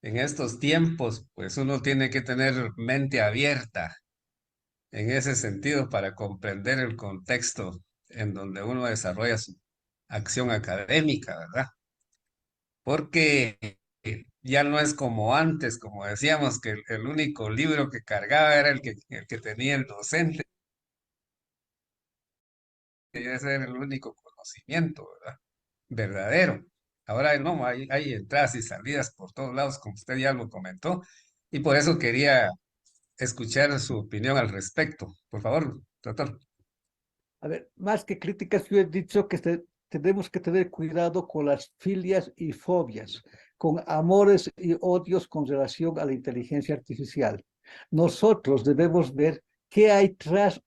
S3: en estos tiempos, pues uno tiene que tener mente abierta en ese sentido para comprender el contexto en donde uno desarrolla su acción académica, ¿verdad? Porque ya no es como antes, como decíamos, que el único libro que cargaba era el que tenía el docente, y ese era el único conocimiento, ¿verdad? Verdadero. Ahora no, hay entradas y salidas por todos lados, como usted ya lo comentó, y por eso quería escuchar su opinión al respecto. Por favor, doctor.
S1: A ver, más que críticas, yo he dicho que tenemos que tener cuidado con las filias y fobias, con amores y odios con relación a la inteligencia artificial. Nosotros debemos ver qué hay tras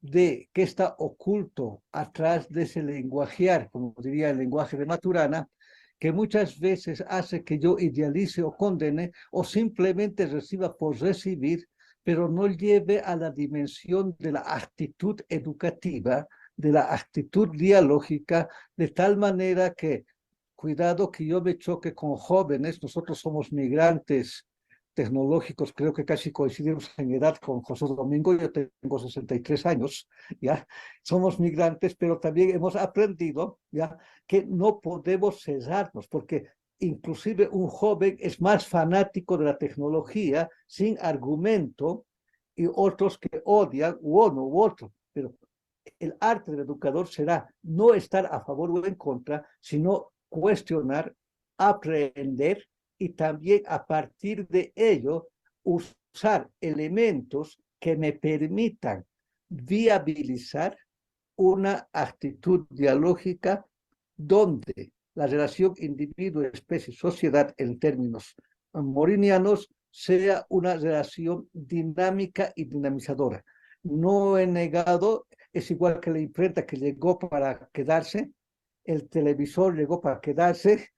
S1: de, qué está oculto atrás de ese lenguajear, como diría el lenguaje de Maturana, que muchas veces hace que yo idealice o condene o simplemente reciba por recibir, pero no lleve a la dimensión de la actitud educativa, de la actitud dialógica, de tal manera que, cuidado que yo me choque con jóvenes, nosotros somos migrantes tecnológicos, creo que casi coincidimos en edad con José Domingo, yo tengo 63 años, ¿ya? Somos migrantes, pero también hemos aprendido, ¿ya? Que no podemos cerrarnos, porque inclusive un joven es más fanático de la tecnología sin argumento y otros que odian uno u otro, pero el arte del educador será no estar a favor o en contra, sino cuestionar, aprender y también a partir de ello usar elementos que me permitan viabilizar una actitud dialógica donde la relación individuo, especie, sociedad en términos morinianos sea una relación dinámica y dinamizadora. No he negado, es igual que la imprenta que llegó para quedarse, el televisor llegó para quedarse,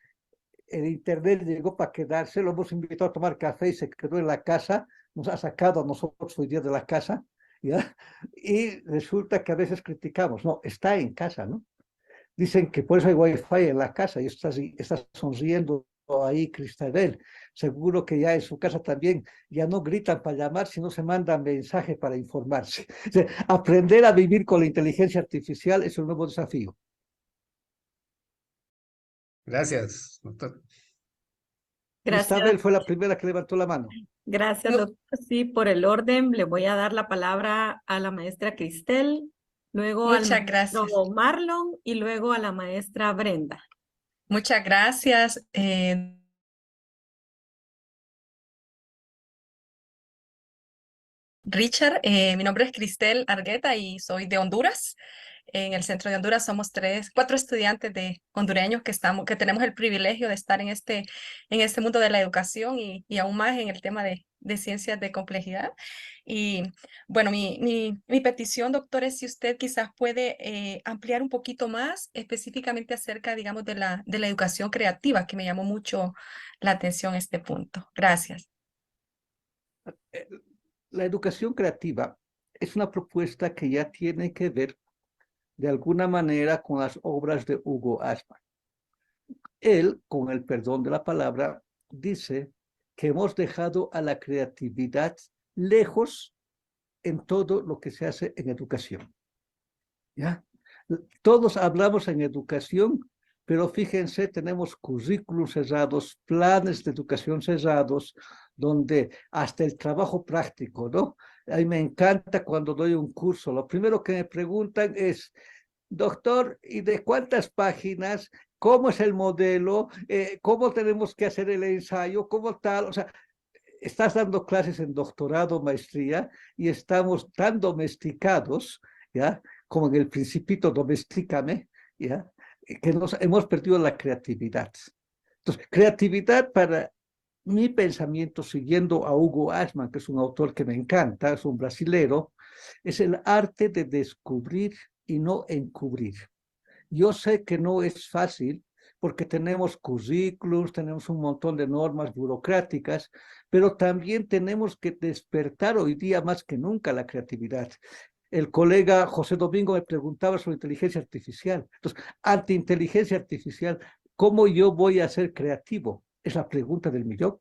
S1: el internet llegó para quedarse, lo hemos invitado a tomar café y se quedó en la casa, nos ha sacado a nosotros hoy día de la casa, ¿ya? Y resulta que a veces criticamos, no, está en casa, ¿no? Dicen que por eso hay wifi en la casa y está sonriendo ahí Cristabel. Seguro que ya en su casa también ya no gritan para llamar, sino se mandan mensajes para informarse. O sea, aprender a vivir con la inteligencia artificial es un nuevo desafío.
S3: Gracias, doctor.
S2: Gracias,
S1: Cristabel fue la primera que levantó la mano.
S2: gracias,
S3: No,
S2: doctor. Sí, por el orden, le voy a dar la palabra a la maestra Cristel, luego al
S4: Muchas
S2: maestro
S4: gracias.
S2: Marlon y luego a la maestra Brenda.
S4: Muchas gracias. Richard, mi nombre es Cristel Argueta y soy de Honduras. En el centro de Honduras somos cuatro estudiantes de hondureños que tenemos el privilegio de estar en este mundo de la educación y aún más en el tema de ciencias de complejidad. Y bueno, mi petición, doctor, es si usted quizás puede ampliar un poquito más específicamente acerca, digamos, de la educación creativa, que me llamó mucho la atención este punto. Gracias.
S1: Eh, La educación creativa es una propuesta que ya tiene que ver de alguna manera con las obras de Hugo Asman. Él, con el perdón de la palabra, dice que hemos dejado a la creatividad lejos en todo lo que se hace en educación. ¿Ya? Todos hablamos en educación, pero fíjense, tenemos currículos cerrados, planes de educación cerrados, donde hasta el trabajo práctico, ¿no? A mí me encanta cuando doy un curso, lo primero que me preguntan es, doctor, ¿y de cuántas páginas? ¿Cómo es el modelo? ¿Cómo tenemos que hacer el ensayo? ¿Cómo tal? O sea, estás dando clases en doctorado, maestría, y estamos tan domesticados, ¿ya? Como en el Principito, domestícame, ¿ya? Que nos hemos perdido la creatividad. Entonces, creatividad para mi pensamiento, siguiendo a Hugo Asman, que es un autor que me encanta, es un brasilero, es el arte de descubrir y no encubrir. Yo sé que no es fácil porque tenemos currículos, tenemos un montón de normas burocráticas, pero también tenemos que despertar hoy día más que nunca la creatividad. El colega José Domingo me preguntaba sobre inteligencia artificial. Entonces, ante inteligencia artificial, ¿cómo yo voy a ser creativo? Es la pregunta del millón.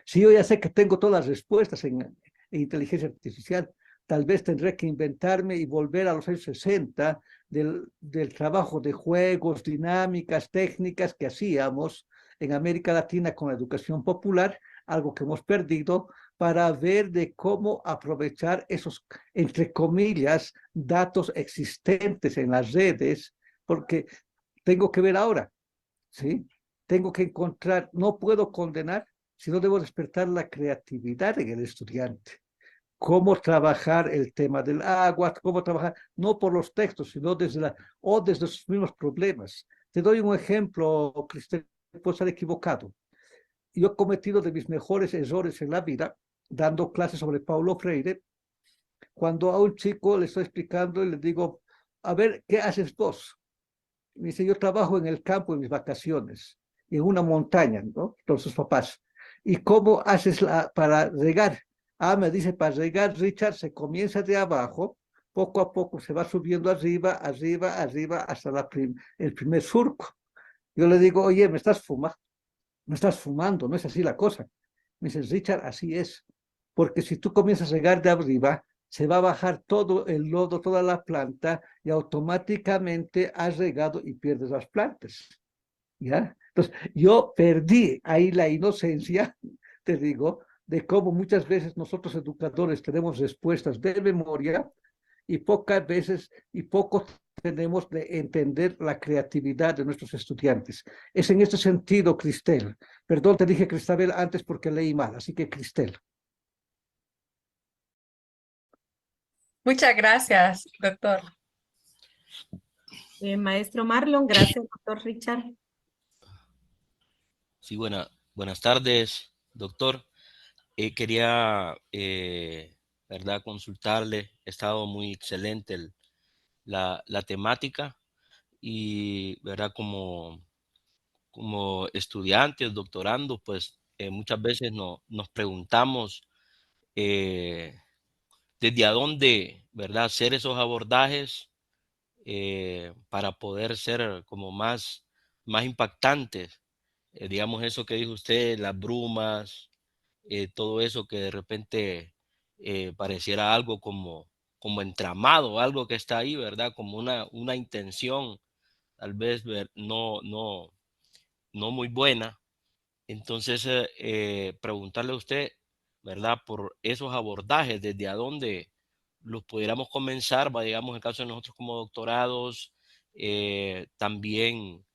S1: Si yo ya sé que tengo todas las respuestas en inteligencia artificial, tal vez tendré que inventarme y volver a los años 60 del trabajo de juegos, dinámicas, técnicas que hacíamos en América Latina con la educación popular, algo que hemos perdido, para ver de cómo aprovechar esos, entre comillas, datos existentes en las redes, porque tengo que ver ahora, ¿sí? Tengo que encontrar, no puedo condenar, sino debo despertar la creatividad en el estudiante. Cómo trabajar el tema del agua, cómo trabajar, no por los textos, sino desde sus mismos problemas. Te doy un ejemplo, Cristel, puedo estar equivocado. Yo he cometido de mis mejores errores en la vida, dando clases sobre Paulo Freire, cuando a un chico le estoy explicando y le digo, a ver, ¿qué haces vos? Me dice, yo trabajo en el campo en mis vacaciones, en una montaña, ¿no? Con sus papás. ¿Y cómo haces para regar? Ah, me dice, para regar, Richard, se comienza de abajo, poco a poco se va subiendo arriba, arriba, arriba, hasta el primer surco. Yo le digo, oye, me estás fumando, no es así la cosa. Me dice, Richard, así es. Porque si tú comienzas a regar de arriba, se va a bajar todo el lodo, toda la planta, y automáticamente has regado y pierdes las plantas. ¿Ya? Entonces, yo perdí ahí la inocencia, te digo, de cómo muchas veces nosotros educadores tenemos respuestas de memoria y pocas veces y poco tenemos de entender la creatividad de nuestros estudiantes. Es en este sentido, Cristel. Perdón, te dije Cristabel antes porque leí mal, así que Cristel.
S4: Muchas gracias, doctor.
S2: Maestro Marlon, gracias, doctor Richard.
S5: Sí, buenas tardes, doctor. Quería, ¿verdad?, consultarle. Ha estado muy excelente la temática y, ¿verdad?, como estudiantes, doctorandos, pues muchas veces nos preguntamos desde a dónde, ¿verdad?, hacer esos abordajes para poder ser como más impactantes. Digamos eso que dijo usted, las brumas, todo eso que de repente pareciera algo como entramado, algo que está ahí, ¿verdad? Como una intención, tal vez no muy buena. Entonces, preguntarle a usted, ¿verdad? Por esos abordajes, desde a dónde los pudiéramos comenzar, va, digamos, en el caso de nosotros como doctorados, también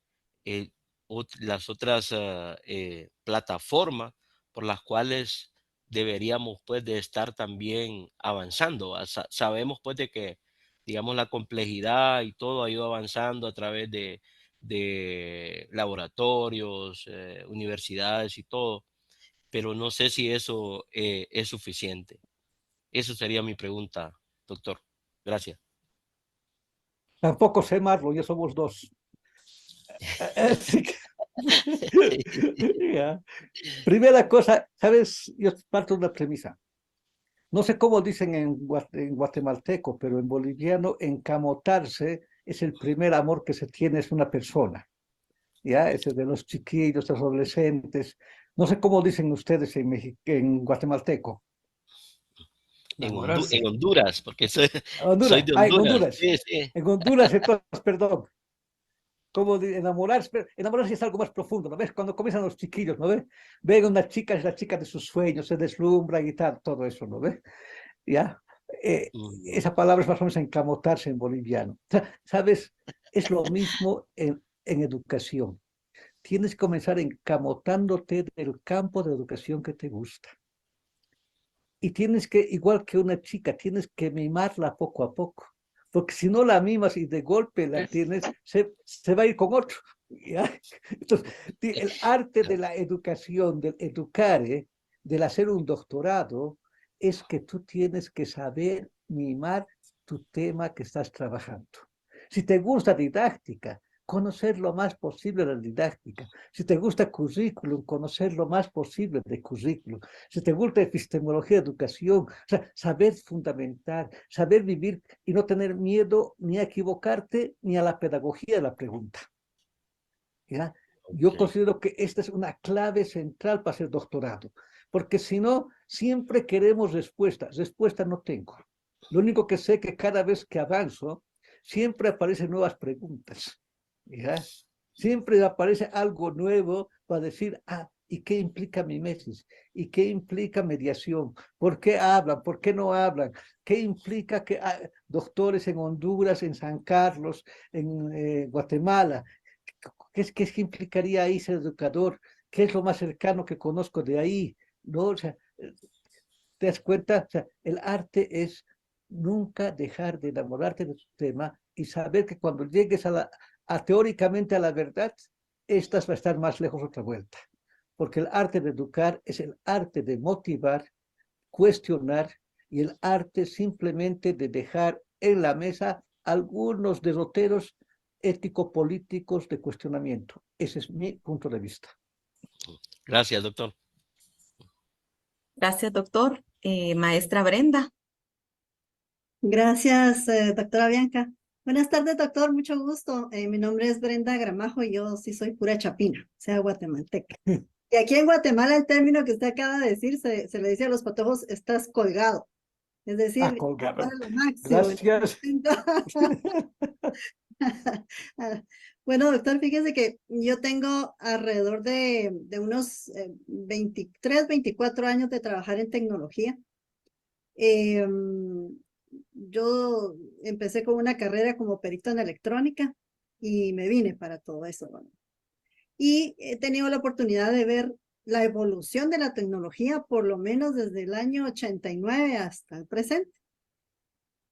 S5: las otras plataformas por las cuales deberíamos pues de estar también avanzando. Sabemos pues de que, digamos, la complejidad y todo ha ido avanzando a través de laboratorios, universidades y todo, pero no sé si eso es suficiente. Eso sería mi pregunta, doctor. Gracias.
S1: Tampoco sé, Marlo, ya somos dos. Así que- Ya. Primera cosa, ¿sabes? Yo parto de una premisa. No sé cómo dicen en guatemalteco, pero en boliviano, encamotarse es el primer amor que se tiene, es una persona. ¿Ya? Ese de los chiquillos, los adolescentes. No sé cómo dicen ustedes en guatemalteco.
S3: Enamorarse.
S5: En Honduras, porque soy
S1: Honduras,
S5: de
S1: en
S5: Honduras.
S1: Honduras.
S5: Sí, sí.
S1: En Honduras, entonces, perdón. Como de enamorarse, pero enamorarse es algo más profundo, ¿no ves? Cuando comienzan los chiquillos, ¿no ves? Ven a una chica, es la chica de sus sueños, se deslumbran y tal, todo eso, ¿no ves? ¿Ya?
S5: Ujú.
S1: Esa palabra es más o menos encamotarse en boliviano. ¿Sabes? Es lo mismo en educación. Tienes que comenzar encamotándote del campo de educación que te gusta. Y tienes que, igual que una chica, tienes que mimarla poco a poco. Porque si no la mimas y de golpe la tienes, se va a ir con otro. ¿Ya? Entonces, el arte de la educación, del educar, del hacer un doctorado, es que tú tienes que saber mimar tu tema que estás trabajando. Si te gusta didáctica, conocer lo más posible de la didáctica. Si te gusta currículum, conocer lo más posible de currículum. Si te gusta epistemología, educación, o sea, saber fundamentar, saber vivir y no tener miedo ni a equivocarte ni a la pedagogía de la pregunta. ¿Ya? Yo
S5: Ok.
S1: considero que esta es una clave central para hacer doctorado, porque si no, siempre queremos respuestas. Respuesta no tengo. Lo único que sé es que cada vez que avanzo, siempre aparecen nuevas preguntas. ¿Ya? Siempre aparece algo nuevo para decir, ah, ¿y qué implica mimesis? ¿Y qué implica mediación? ¿Por qué hablan? ¿Por qué no hablan? ¿Qué implica que doctores en Honduras, en San Carlos, en Guatemala? ¿Qué implicaría ahí ser educador? ¿Qué es lo más cercano que conozco de ahí? ¿No? O sea, ¿te das cuenta? O sea, el arte es nunca dejar de enamorarte de tu tema y saber que cuando llegues teóricamente a la verdad, estas va a estar más lejos otra vuelta. Porque el arte de educar es el arte de motivar, cuestionar y el arte simplemente de dejar en la mesa algunos derroteros ético-políticos de cuestionamiento. Ese es mi punto de vista.
S5: Gracias, doctor.
S2: Gracias, doctor. Maestra Brenda.
S6: Gracias, doctora Bianca. Buenas tardes, doctor, mucho gusto. Mi nombre es Brenda Gramajo y yo sí soy pura chapina, o sea, guatemalteca. Y aquí en Guatemala el término que usted acaba de decir se le dice a los patojos, estás colgado. Es decir,
S1: Colgado.
S6: para lo máximo.
S1: Gracias.
S6: Bueno, doctor, fíjese que yo tengo alrededor de unos 23, 24 años de trabajar en tecnología. Yo empecé con una carrera como perito en electrónica y me vine para todo eso, ¿no? Y he tenido la oportunidad de ver la evolución de la tecnología por lo menos desde el año 89 hasta el presente.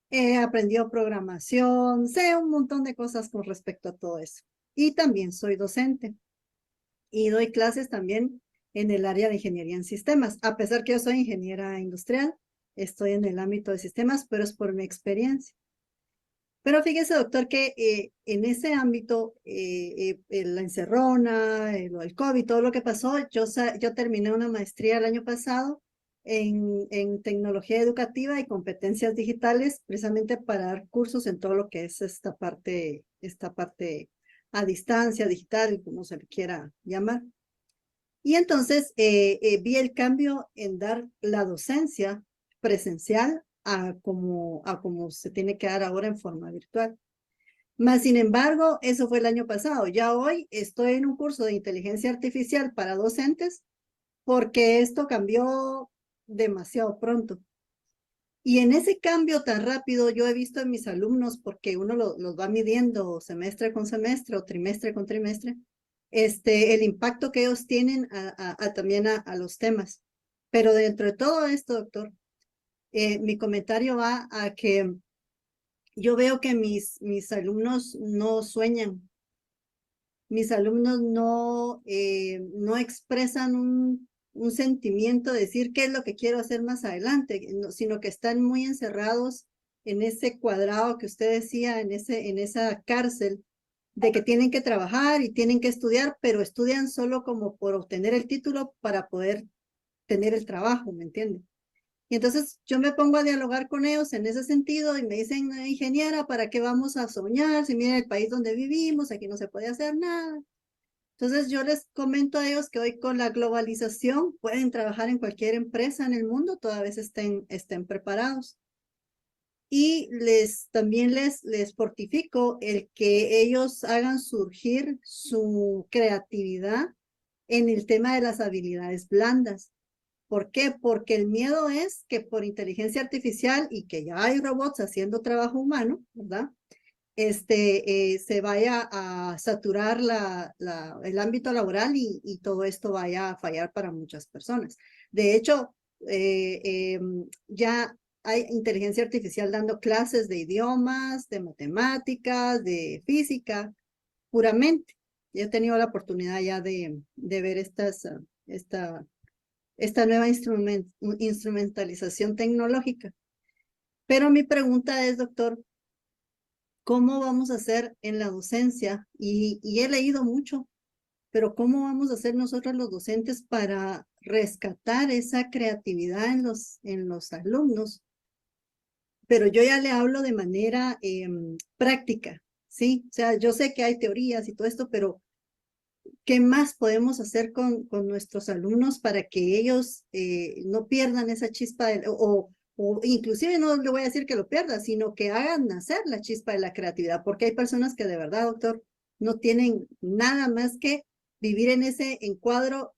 S6: He aprendido programación, sé un montón de cosas con respecto a todo eso. Y también soy docente y doy clases también en el área de ingeniería en sistemas. A pesar que yo soy ingeniera industrial, estoy en el ámbito de sistemas, pero es por mi experiencia. Pero fíjese, doctor, que en ese ámbito, la encerrona, el COVID, todo lo que pasó, yo terminé una maestría el año pasado en tecnología educativa y competencias digitales, precisamente para dar cursos en todo lo que es esta parte a distancia, digital, como se le quiera llamar. Y entonces vi el cambio en dar la docencia presencial a como se tiene que dar ahora en forma virtual. Más sin embargo, eso fue el año pasado. Ya hoy estoy en un curso de inteligencia artificial para docentes porque esto cambió demasiado pronto. Y en ese cambio tan rápido yo he visto en mis alumnos, porque uno los va midiendo semestre con semestre o trimestre con trimestre, el impacto que ellos tienen también a los temas. Pero dentro de todo esto, doctor, mi comentario va a que yo veo que mis alumnos no sueñan. Mis alumnos no expresan un sentimiento de decir qué es lo que quiero hacer más adelante, sino que están muy encerrados en ese cuadrado que usted decía, en esa cárcel de que tienen que trabajar y tienen que estudiar, pero estudian solo como por obtener el título para poder tener el trabajo, ¿me entiende? Y entonces yo me pongo a dialogar con ellos en ese sentido y me dicen, ingeniera, ¿para qué vamos a soñar? Si miren el país donde vivimos, aquí no se puede hacer nada. Entonces yo les comento a ellos que hoy con la globalización pueden trabajar en cualquier empresa en el mundo, toda vez estén preparados. Y también les fortifico el que ellos hagan surgir su creatividad en el tema de las habilidades blandas. ¿Por qué? Porque el miedo es que por inteligencia artificial y que ya hay robots haciendo trabajo humano, ¿verdad? Se vaya a saturar el ámbito laboral y todo esto vaya a fallar para muchas personas. De hecho, ya hay inteligencia artificial dando clases de idiomas, de matemáticas, de física, puramente. Yo he tenido la oportunidad ya de ver esta nueva instrumentalización tecnológica. Pero mi pregunta es, doctor, ¿cómo vamos a hacer en la docencia? Y he leído mucho, pero ¿cómo vamos a hacer nosotros los docentes para rescatar esa creatividad en los alumnos? Pero yo ya le hablo de manera práctica, ¿sí? O sea, yo sé que hay teorías y todo esto, pero ¿qué más podemos hacer con nuestros alumnos para que ellos no pierdan esa chispa o inclusive no le voy a decir que lo pierdan, sino que hagan nacer la chispa de la creatividad? Porque hay personas que de verdad, doctor, no tienen nada más que vivir en ese encuadro,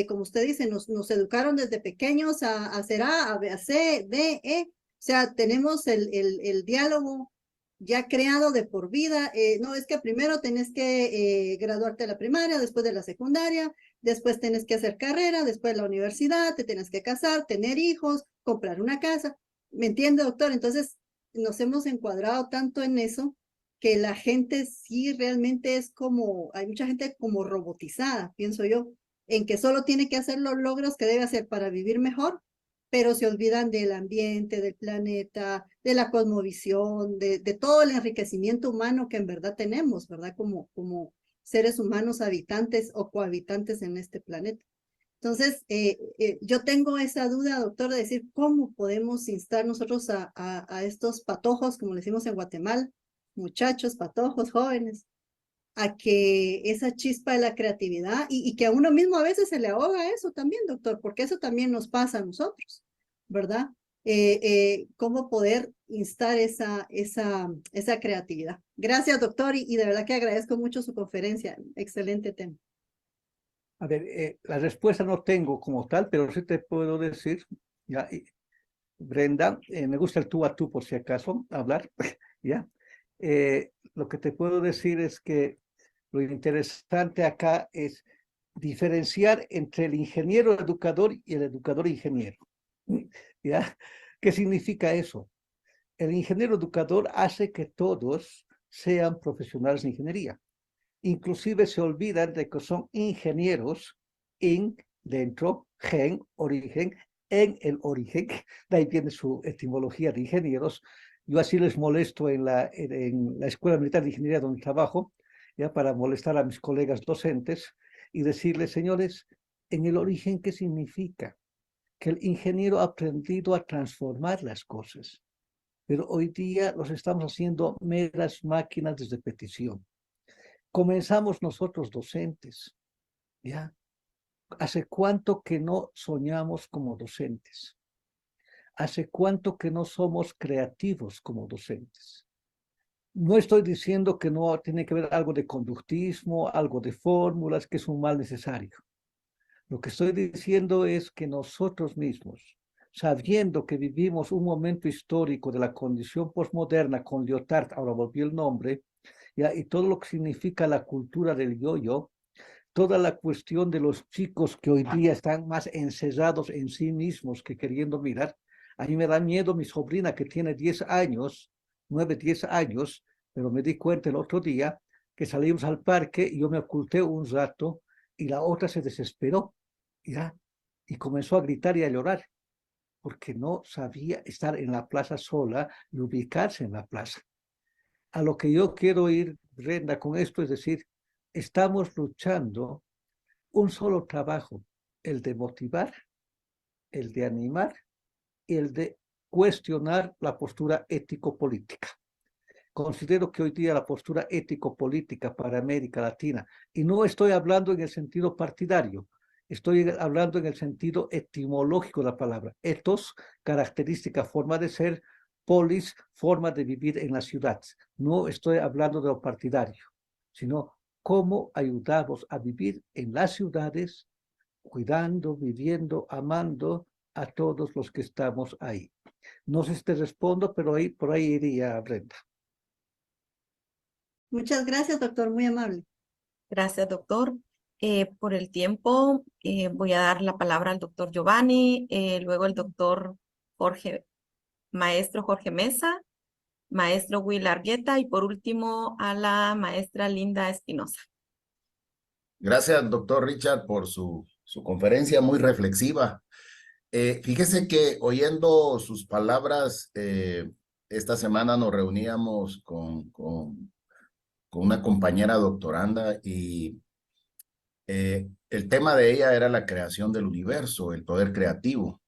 S6: como usted dice, nos educaron desde pequeños a hacer A, B, C, D, E. O sea, tenemos el diálogo ya creado de por vida. No, es que primero tenés que graduarte de la primaria, después de la secundaria, después tenés que hacer carrera, después de la universidad, te tenés que casar, tener hijos, comprar una casa. ¿Me entiende, doctor? Entonces, nos hemos encuadrado tanto en eso que la gente sí realmente es como, hay mucha gente como robotizada, pienso yo, en que solo tiene que hacer los logros que debe hacer para vivir mejor, pero se olvidan del ambiente, del planeta, de la cosmovisión, de todo el enriquecimiento humano que en verdad tenemos, ¿verdad? Como seres humanos habitantes o cohabitantes en este planeta. Entonces, yo tengo esa duda, doctor, de decir cómo podemos instar nosotros a estos patojos, como le decimos en Guatemala, muchachos, patojos, jóvenes, a que esa chispa de la creatividad y que a uno mismo a veces se le ahoga eso también, doctor, porque eso también nos pasa a nosotros, ¿verdad? Cómo poder instar esa creatividad. Gracias, doctor, y de verdad que agradezco mucho su conferencia. Excelente tema.
S1: A ver, la respuesta no tengo como tal, pero sí te puedo decir, ya, Brenda, me gusta el tú a tú por si acaso hablar, ¿ya? Lo que te puedo decir es que lo interesante acá es diferenciar entre el ingeniero educador y el educador ingeniero, ¿ya? ¿Qué significa eso? El ingeniero educador hace que todos sean profesionales de ingeniería. Inclusive se olvidan de que son ingenieros en dentro, gen, origen, en el origen, de ahí viene su etimología de ingenieros. Yo así les molesto en la Escuela Militar de Ingeniería donde trabajo, ya para molestar a mis colegas docentes y decirles, señores, en el origen, ¿qué significa? Que el ingeniero ha aprendido a transformar las cosas, pero hoy día los estamos haciendo meras máquinas de repetición. Comenzamos nosotros docentes, ¿ya? ¿Hace cuánto que no soñamos como docentes? ¿Hace cuánto que no somos creativos como docentes? No estoy diciendo que no tiene que haber algo de conductismo, algo de fórmulas, que es un mal necesario. Lo que estoy diciendo es que nosotros mismos, sabiendo que vivimos un momento histórico de la condición postmoderna con Lyotard, ahora volvió el nombre, ¿ya? Y todo lo que significa la cultura del yo-yo, toda la cuestión de los chicos que hoy día están más encerrados en sí mismos que queriendo mirar. A mí me da miedo mi sobrina que tiene 10 años, 9, 10 años, pero me di cuenta el otro día que salimos al parque y yo me oculté un rato y la otra se desesperó, ¿ya? Y comenzó a gritar y a llorar porque no sabía estar en la plaza sola y ubicarse en la plaza. A lo que yo quiero ir, Brenda, con esto es decir, estamos luchando un solo trabajo, el de motivar, el de animar y el de cuestionar la postura ético-política. Considero que hoy día la postura ético-política para América Latina, y no estoy hablando en el sentido partidario, estoy hablando en el sentido etimológico de la palabra. Ethos, característica, forma de ser; polis, forma de vivir en la ciudad. No estoy hablando de lo partidario, sino cómo ayudamos a vivir en las ciudades, cuidando, viviendo, amando a todos los que estamos ahí. No sé si te respondo, pero por ahí iría, Brenda.
S6: Muchas gracias, doctor, muy amable.
S2: Gracias, doctor. Por el tiempo, voy a dar la palabra al doctor Giovanni, luego el doctor maestro Jorge Mesa, maestro Will Argueta y por último a la maestra Linda Espinosa.
S7: Gracias, doctor Richard, por su conferencia muy reflexiva. Fíjese que oyendo sus palabras, esta semana nos reuníamos con una compañera doctoranda y el tema de ella era la creación del universo, el poder creativo.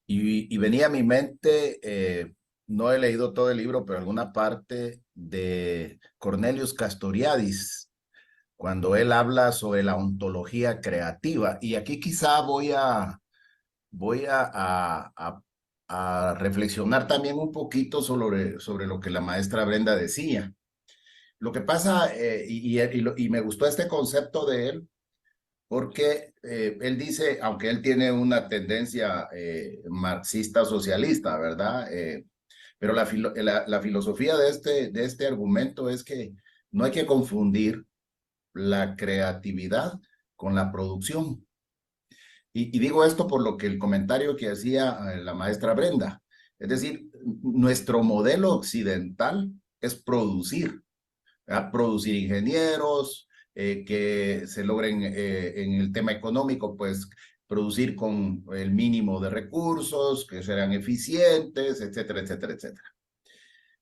S7: Y venía a mi mente, no he leído todo el libro, pero alguna parte de Cornelius Castoriadis, cuando él habla sobre la ontología creativa. Y aquí quizá voy a reflexionar también un poquito sobre lo que la maestra Brenda decía. Lo que pasa, y me gustó este concepto de él, porque él dice, aunque él tiene una tendencia marxista-socialista, ¿verdad? Pero la filosofía de este argumento es que no hay que confundir la creatividad con la producción. Y digo esto por lo que el comentario que hacía la maestra Brenda. Es decir, nuestro modelo occidental es producir, ¿verdad? Producir ingenieros, que se logren en el tema económico, pues producir con el mínimo de recursos, que sean eficientes, etcétera, etcétera, etcétera.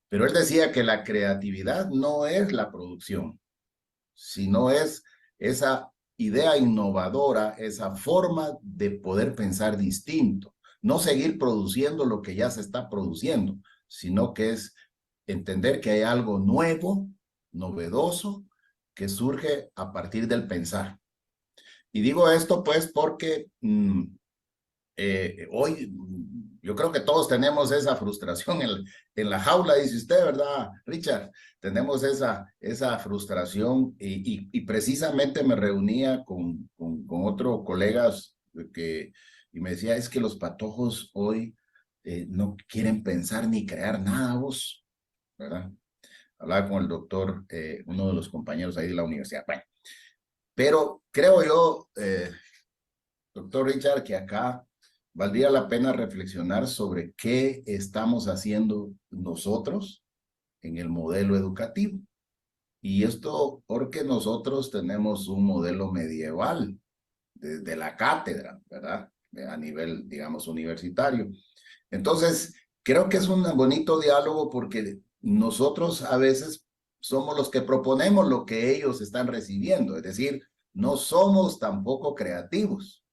S7: Pero él decía que la creatividad no es la producción, sino es esa idea innovadora, esa forma de poder pensar distinto. No seguir produciendo lo que ya se está produciendo, sino que es entender que hay algo nuevo, novedoso, que surge a partir del pensar. Y digo esto pues porque hoy yo creo que todos tenemos esa frustración en la jaula, dice usted, ¿verdad, Richard? Tenemos esa frustración y precisamente me reunía con otros colegas y me decía, es que los patojos hoy no quieren pensar ni crear nada, vos, ¿verdad? Hablaba con el doctor, uno de los compañeros ahí de la universidad. Bueno, pero creo yo, doctor Richard, que acá valdría la pena reflexionar sobre qué estamos haciendo nosotros en el modelo educativo. Y esto porque nosotros tenemos un modelo medieval de la cátedra, ¿verdad? A nivel, digamos, universitario. Entonces, creo que es un bonito diálogo porque nosotros a veces somos los que proponemos lo que ellos están recibiendo, es decir, no somos tampoco creativos,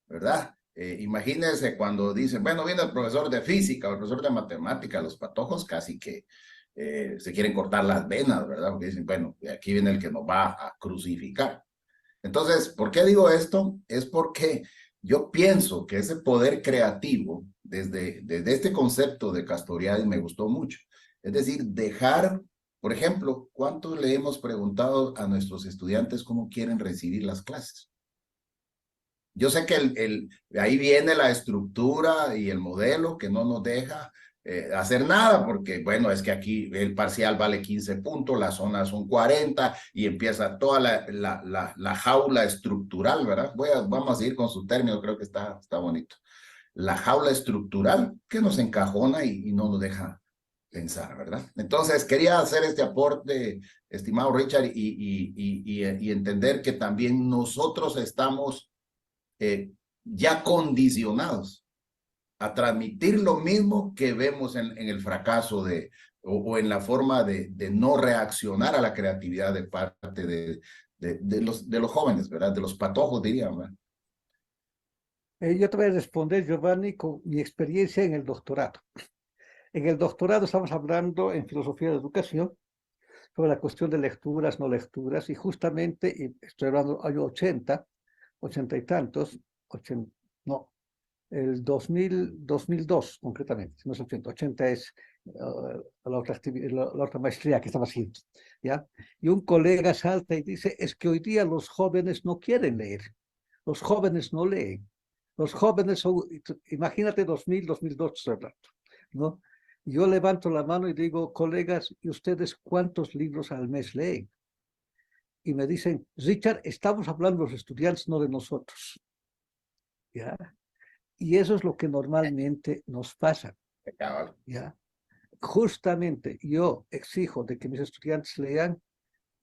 S7: ¿verdad? Imagínense cuando dicen, bueno, viene el profesor de física o el profesor de matemática, los patojos casi que se quieren cortar las venas, ¿verdad? Porque dicen, bueno, aquí viene el que nos va a crucificar. Entonces, ¿por qué digo esto? Es porque yo pienso que ese poder creativo, desde este concepto de Castoriadis me gustó mucho. Es decir, dejar, por ejemplo, ¿cuántos le hemos preguntado a nuestros estudiantes cómo quieren recibir las clases? Yo sé que ahí viene la estructura y el modelo que no nos deja hacer nada, porque bueno, es que aquí el parcial vale 15 puntos, las zonas son 40 y empieza toda la jaula estructural, ¿verdad? Vamos a seguir con su término, creo que está bonito. La jaula estructural que nos encajona y no nos deja pensar, ¿verdad? Entonces, quería hacer este aporte, estimado Richard, y entender que también nosotros estamos ya condicionados a transmitir lo mismo que vemos en el fracaso o en la forma de no reaccionar a la creatividad de parte de los jóvenes, ¿verdad? De los patojos, dirían, ¿verdad?
S1: Yo te voy a responder, Giovanni, con mi experiencia en el doctorado. En el doctorado estamos hablando en filosofía de educación sobre la cuestión de lecturas, no lecturas, y justamente, y estoy hablando año 80, 80 y tantos, 80, no, el 2002 concretamente, no es 80, 80 es la otra maestría que estaba haciendo, ¿ya? Y un colega salta y dice, es que hoy día los jóvenes no quieren leer, los jóvenes no leen, los jóvenes son, imagínate 2000, 2002, estoy hablando, ¿no? Yo levanto la mano y digo, colegas, ¿y ustedes cuántos libros al mes leen? Y me dicen, Richard, estamos hablando de los estudiantes, no de nosotros, ¿ya? Y eso es lo que normalmente nos pasa, ¿ya? Justamente yo exijo de que mis estudiantes lean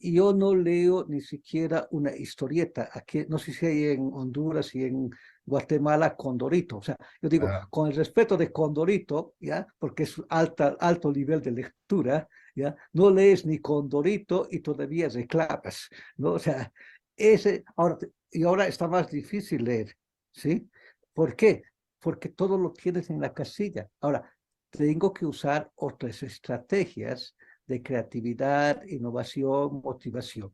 S1: y yo no leo ni siquiera una historieta. Aquí, no sé si hay en Honduras y en Guatemala Condorito. O sea, yo digo, con el respeto de Condorito, ¿ya? Porque es alto nivel de lectura, ¿ya? No lees ni Condorito y todavía reclamas, ¿no? O sea, y ahora está más difícil leer, ¿sí? ¿Por qué? Porque todo lo tienes en la casilla. Ahora, tengo que usar otras estrategias de creatividad, innovación, motivación.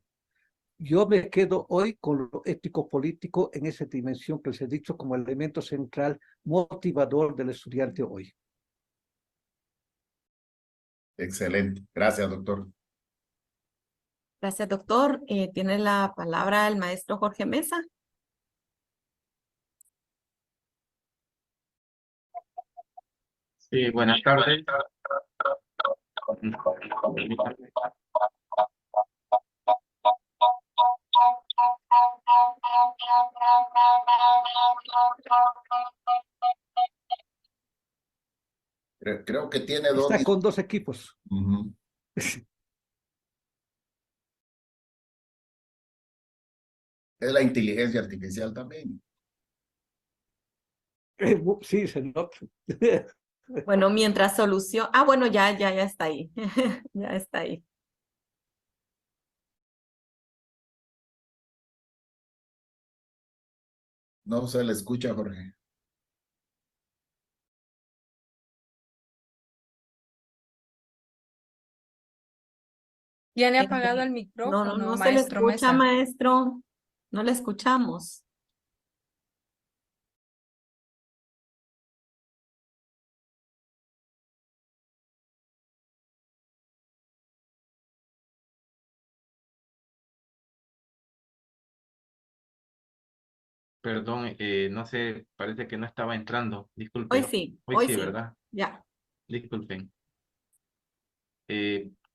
S1: Yo me quedo hoy con lo ético-político en esa dimensión que les he dicho como elemento central motivador del estudiante hoy.
S7: Excelente. Gracias, doctor.
S2: Gracias, doctor. Tiene la palabra el maestro Jorge Mesa.
S8: Sí, buenas tardes.
S7: Creo que tiene dos.
S1: Está con dos equipos.
S7: Es la inteligencia artificial también.
S1: Sí, se nota.
S2: Bueno, mientras solución. Ah, bueno, ya está ahí. Ya está ahí.
S7: No se le escucha, Jorge.
S4: Tiene apagado el
S2: No,
S4: micrófono,
S2: no se le
S4: maestro
S2: escucha,
S4: Mesa.
S2: maestro. No le escuchamos.
S8: Perdón, no sé, parece que no estaba entrando.
S2: Hoy
S8: Disculpe.
S2: sí,
S8: Hoy
S2: hoy
S8: sí,
S2: sí.
S8: ¿verdad?
S2: Ya.
S8: Disculpen.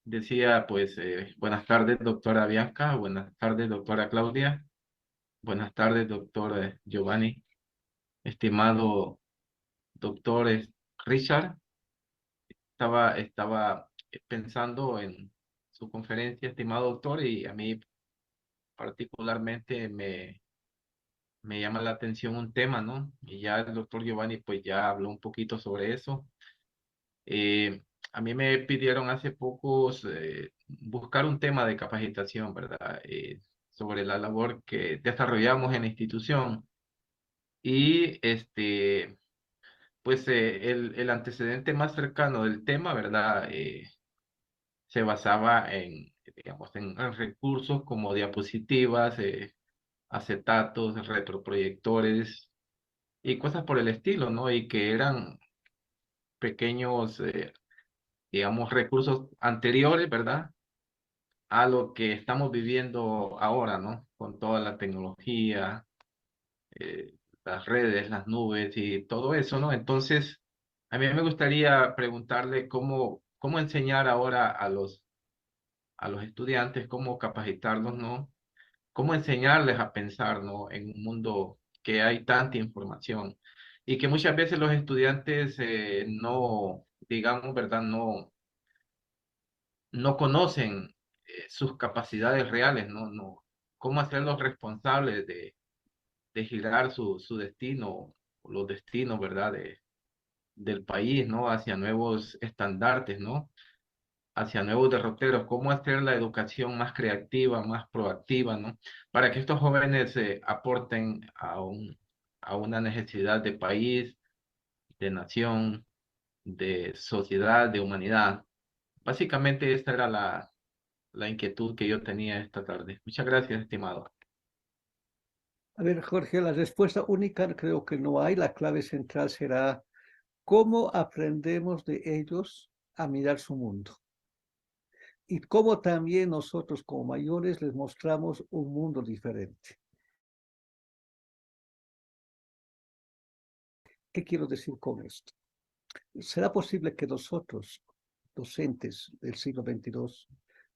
S8: Decía, pues, buenas tardes, doctora Bianca. Buenas tardes, doctora Claudia. Buenas tardes, doctor Giovanni. Estimado doctor Richard. Estaba pensando en su conferencia, estimado doctor, y a mí particularmente me llama la atención un tema, ¿no? Y ya el doctor Giovanni pues ya habló un poquito sobre eso. A mí me pidieron hace pocos buscar un tema de capacitación, ¿verdad? Sobre la labor que desarrollamos en la institución. Y pues el antecedente más cercano del tema, ¿verdad? Se basaba en, digamos, en recursos como diapositivas, acetatos, retroproyectores y cosas por el estilo, ¿no? Y que eran pequeños, digamos, recursos anteriores, ¿verdad? A lo que estamos viviendo ahora, ¿no? Con toda la tecnología, eh, las redes, las nubes y todo eso, ¿no? Entonces, a mí me gustaría preguntarle cómo enseñar ahora a los estudiantes, cómo capacitarlos, ¿no? Cómo enseñarles a pensar, ¿no? En un mundo que hay tanta información y que muchas veces los estudiantes no, digamos, ¿verdad? No conocen sus capacidades reales, no, cómo hacerlos responsables de girar su destino, los destinos, ¿verdad? Del país, ¿no? Hacia nuevos estandartes, ¿no? Hacia nuevos derroteros, cómo hacer la educación más creativa, más proactiva, ¿no? Para que estos jóvenes aporten a una necesidad de país, de nación, de sociedad, de humanidad. Básicamente esta era la inquietud que yo tenía esta tarde. Muchas gracias, estimado.
S1: A ver, Jorge, la respuesta única creo que no hay. La clave central será cómo aprendemos de ellos a mirar su mundo. Y cómo también nosotros como mayores les mostramos un mundo diferente. ¿Qué quiero decir con esto? ¿Será posible que nosotros, docentes del siglo XXII,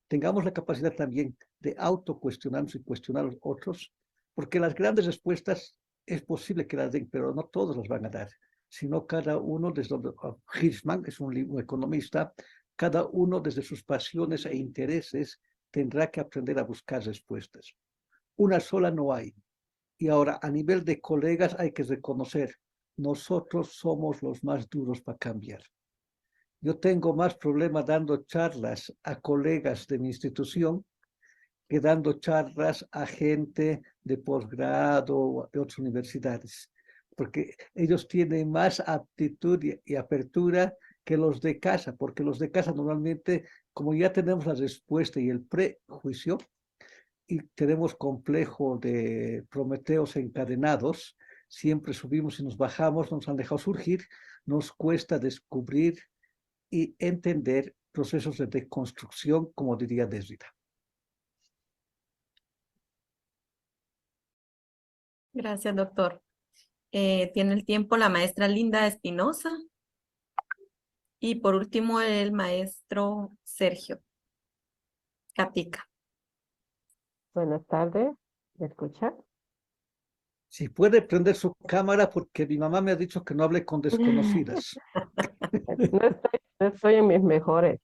S1: tengamos la capacidad también de autocuestionarnos y cuestionar a los otros? Porque las grandes respuestas es posible que las den, pero no todos las van a dar, sino cada uno desde donde, Hirschman es un economista, cada uno desde sus pasiones e intereses tendrá que aprender a buscar respuestas. Una sola no hay. Y ahora, a nivel de colegas, hay que reconocer, nosotros somos los más duros para cambiar. Yo tengo más problemas dando charlas a colegas de mi institución que dando charlas a gente de posgrado de otras universidades, porque ellos tienen más aptitud y apertura que los de casa, porque los de casa normalmente, como ya tenemos la respuesta y el prejuicio, y tenemos complejo de Prometeos encadenados, siempre subimos y nos bajamos, nos han dejado surgir, nos cuesta descubrir y entender procesos de deconstrucción, como diría Derrida.
S2: Gracias, doctor. Tiene el tiempo la maestra Linda Espinosa. Y por último, el maestro Sergio Capica.
S9: Buenas tardes, ¿me escucha?
S1: Si puede prender su cámara, porque mi mamá me ha dicho que no hable con desconocidas.
S9: No estoy en mis mejores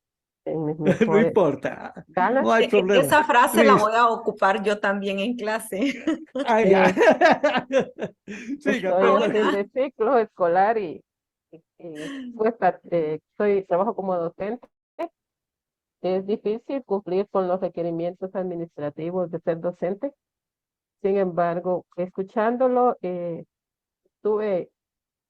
S1: No importa,
S9: ganas.
S1: no hay problema.
S2: Esa frase la
S1: Listo.
S2: voy a ocupar yo también en clase.
S1: Ah, ya. Siga,
S9: Estoy en
S1: perdón.
S9: fin de ciclo escolar pues trabajo como docente. Es difícil cumplir con los requerimientos administrativos de ser docente. Sin embargo, escuchándolo, estuve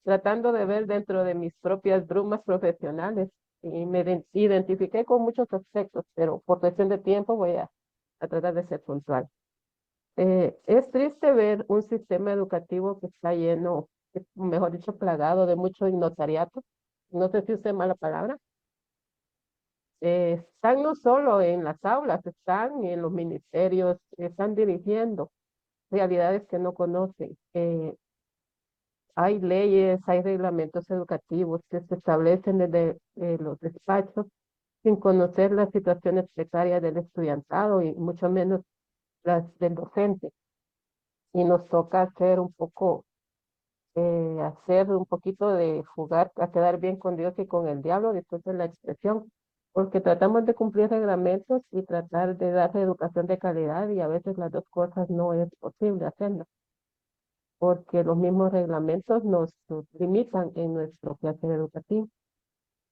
S9: tratando de ver dentro de mis propias brumas profesionales y me identifiqué con muchos aspectos, pero por cuestión de tiempo voy a tratar de ser puntual. Es triste ver un sistema educativo que está lleno, mejor dicho, plagado de mucho ignorariato. No sé si usé mala palabra. Están no solo en las aulas, están en los ministerios, están dirigiendo realidades que no conocen. Hay leyes, hay reglamentos educativos que se establecen desde los despachos sin conocer las situaciones precarias del estudiantado y mucho menos las del docente. Y nos toca hacer un poquito de jugar a quedar bien con Dios y con el diablo, disculpen la expresión, porque tratamos de cumplir reglamentos y tratar de dar educación de calidad y a veces las dos cosas no es posible hacerlo. porque los mismos reglamentos nos limitan en nuestro quehacer educativo.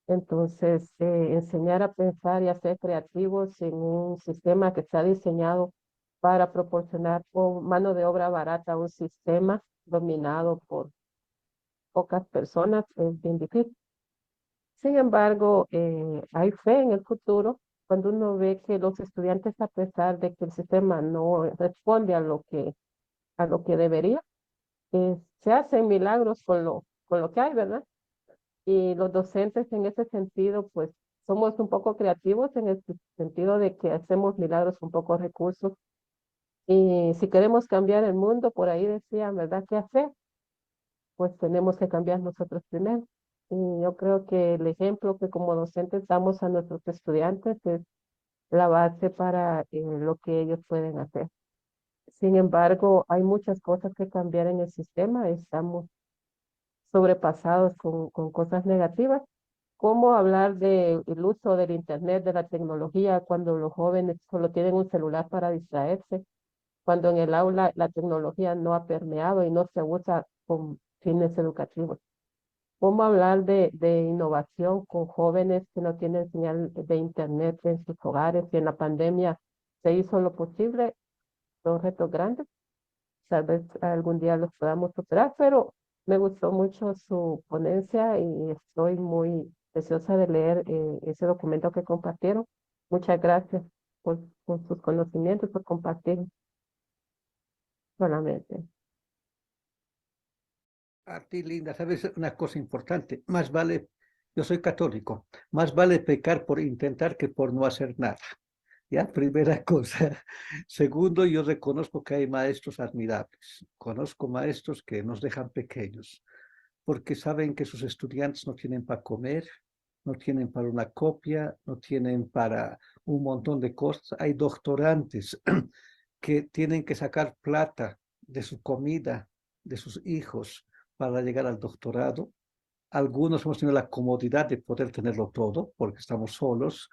S9: Entonces, enseñar a pensar y a ser creativos en un sistema que está diseñado para proporcionar mano de obra barata a un sistema dominado por pocas personas es bien difícil. Sin embargo, hay fe en el futuro cuando uno ve que los estudiantes, a pesar de que el sistema no responde a lo que debería, se hacen milagros con lo que hay, ¿verdad? Y los docentes en ese sentido, pues somos un poco creativos en el sentido de que hacemos milagros con pocos recursos. Y si queremos cambiar el mundo, por ahí decían, ¿verdad? ¿Qué hacer? Pues tenemos que cambiar nosotros primero. Y yo creo que el ejemplo que como docentes damos a nuestros estudiantes es la base para lo que ellos pueden hacer. Sin embargo, hay muchas cosas que cambiar en el sistema. Estamos sobrepasados con cosas negativas. ¿Cómo hablar del uso del Internet, de la tecnología, cuando los jóvenes solo tienen un celular para distraerse? Cuando en el aula la tecnología no ha permeado y no se usa con fines educativos. ¿Cómo hablar de innovación con jóvenes que no tienen señal de internet en sus hogares? Y en la pandemia se hizo lo posible, son retos grandes. Tal vez algún día los podamos superar, pero me gustó mucho su ponencia y estoy muy deseosa de leer ese documento que compartieron. Muchas gracias por sus conocimientos, por compartir solamente.
S1: A ti, Linda, sabes una cosa importante, más vale, yo soy católico, más vale pecar por intentar que por no hacer nada. Ya, primera cosa. Segundo, yo reconozco que hay maestros admirables. Conozco maestros que nos dejan pequeños, porque saben que sus estudiantes no tienen para comer, no tienen para una copia, no tienen para un montón de cosas. Hay doctorantes que tienen que sacar plata de su comida, de sus hijos, para llegar al doctorado. Algunos hemos tenido la comodidad de poder tenerlo todo, porque estamos solos,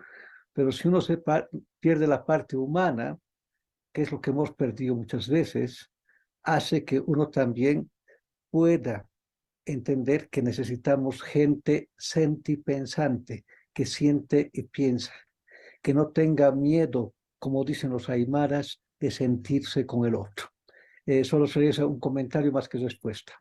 S1: pero si uno pierde la parte humana, que es lo que hemos perdido muchas veces, hace que uno también pueda entender que necesitamos gente sentipensante, que siente y piensa, que no tenga miedo, como dicen los aymaras, de sentirse con el otro. Solo sería un comentario más que respuesta.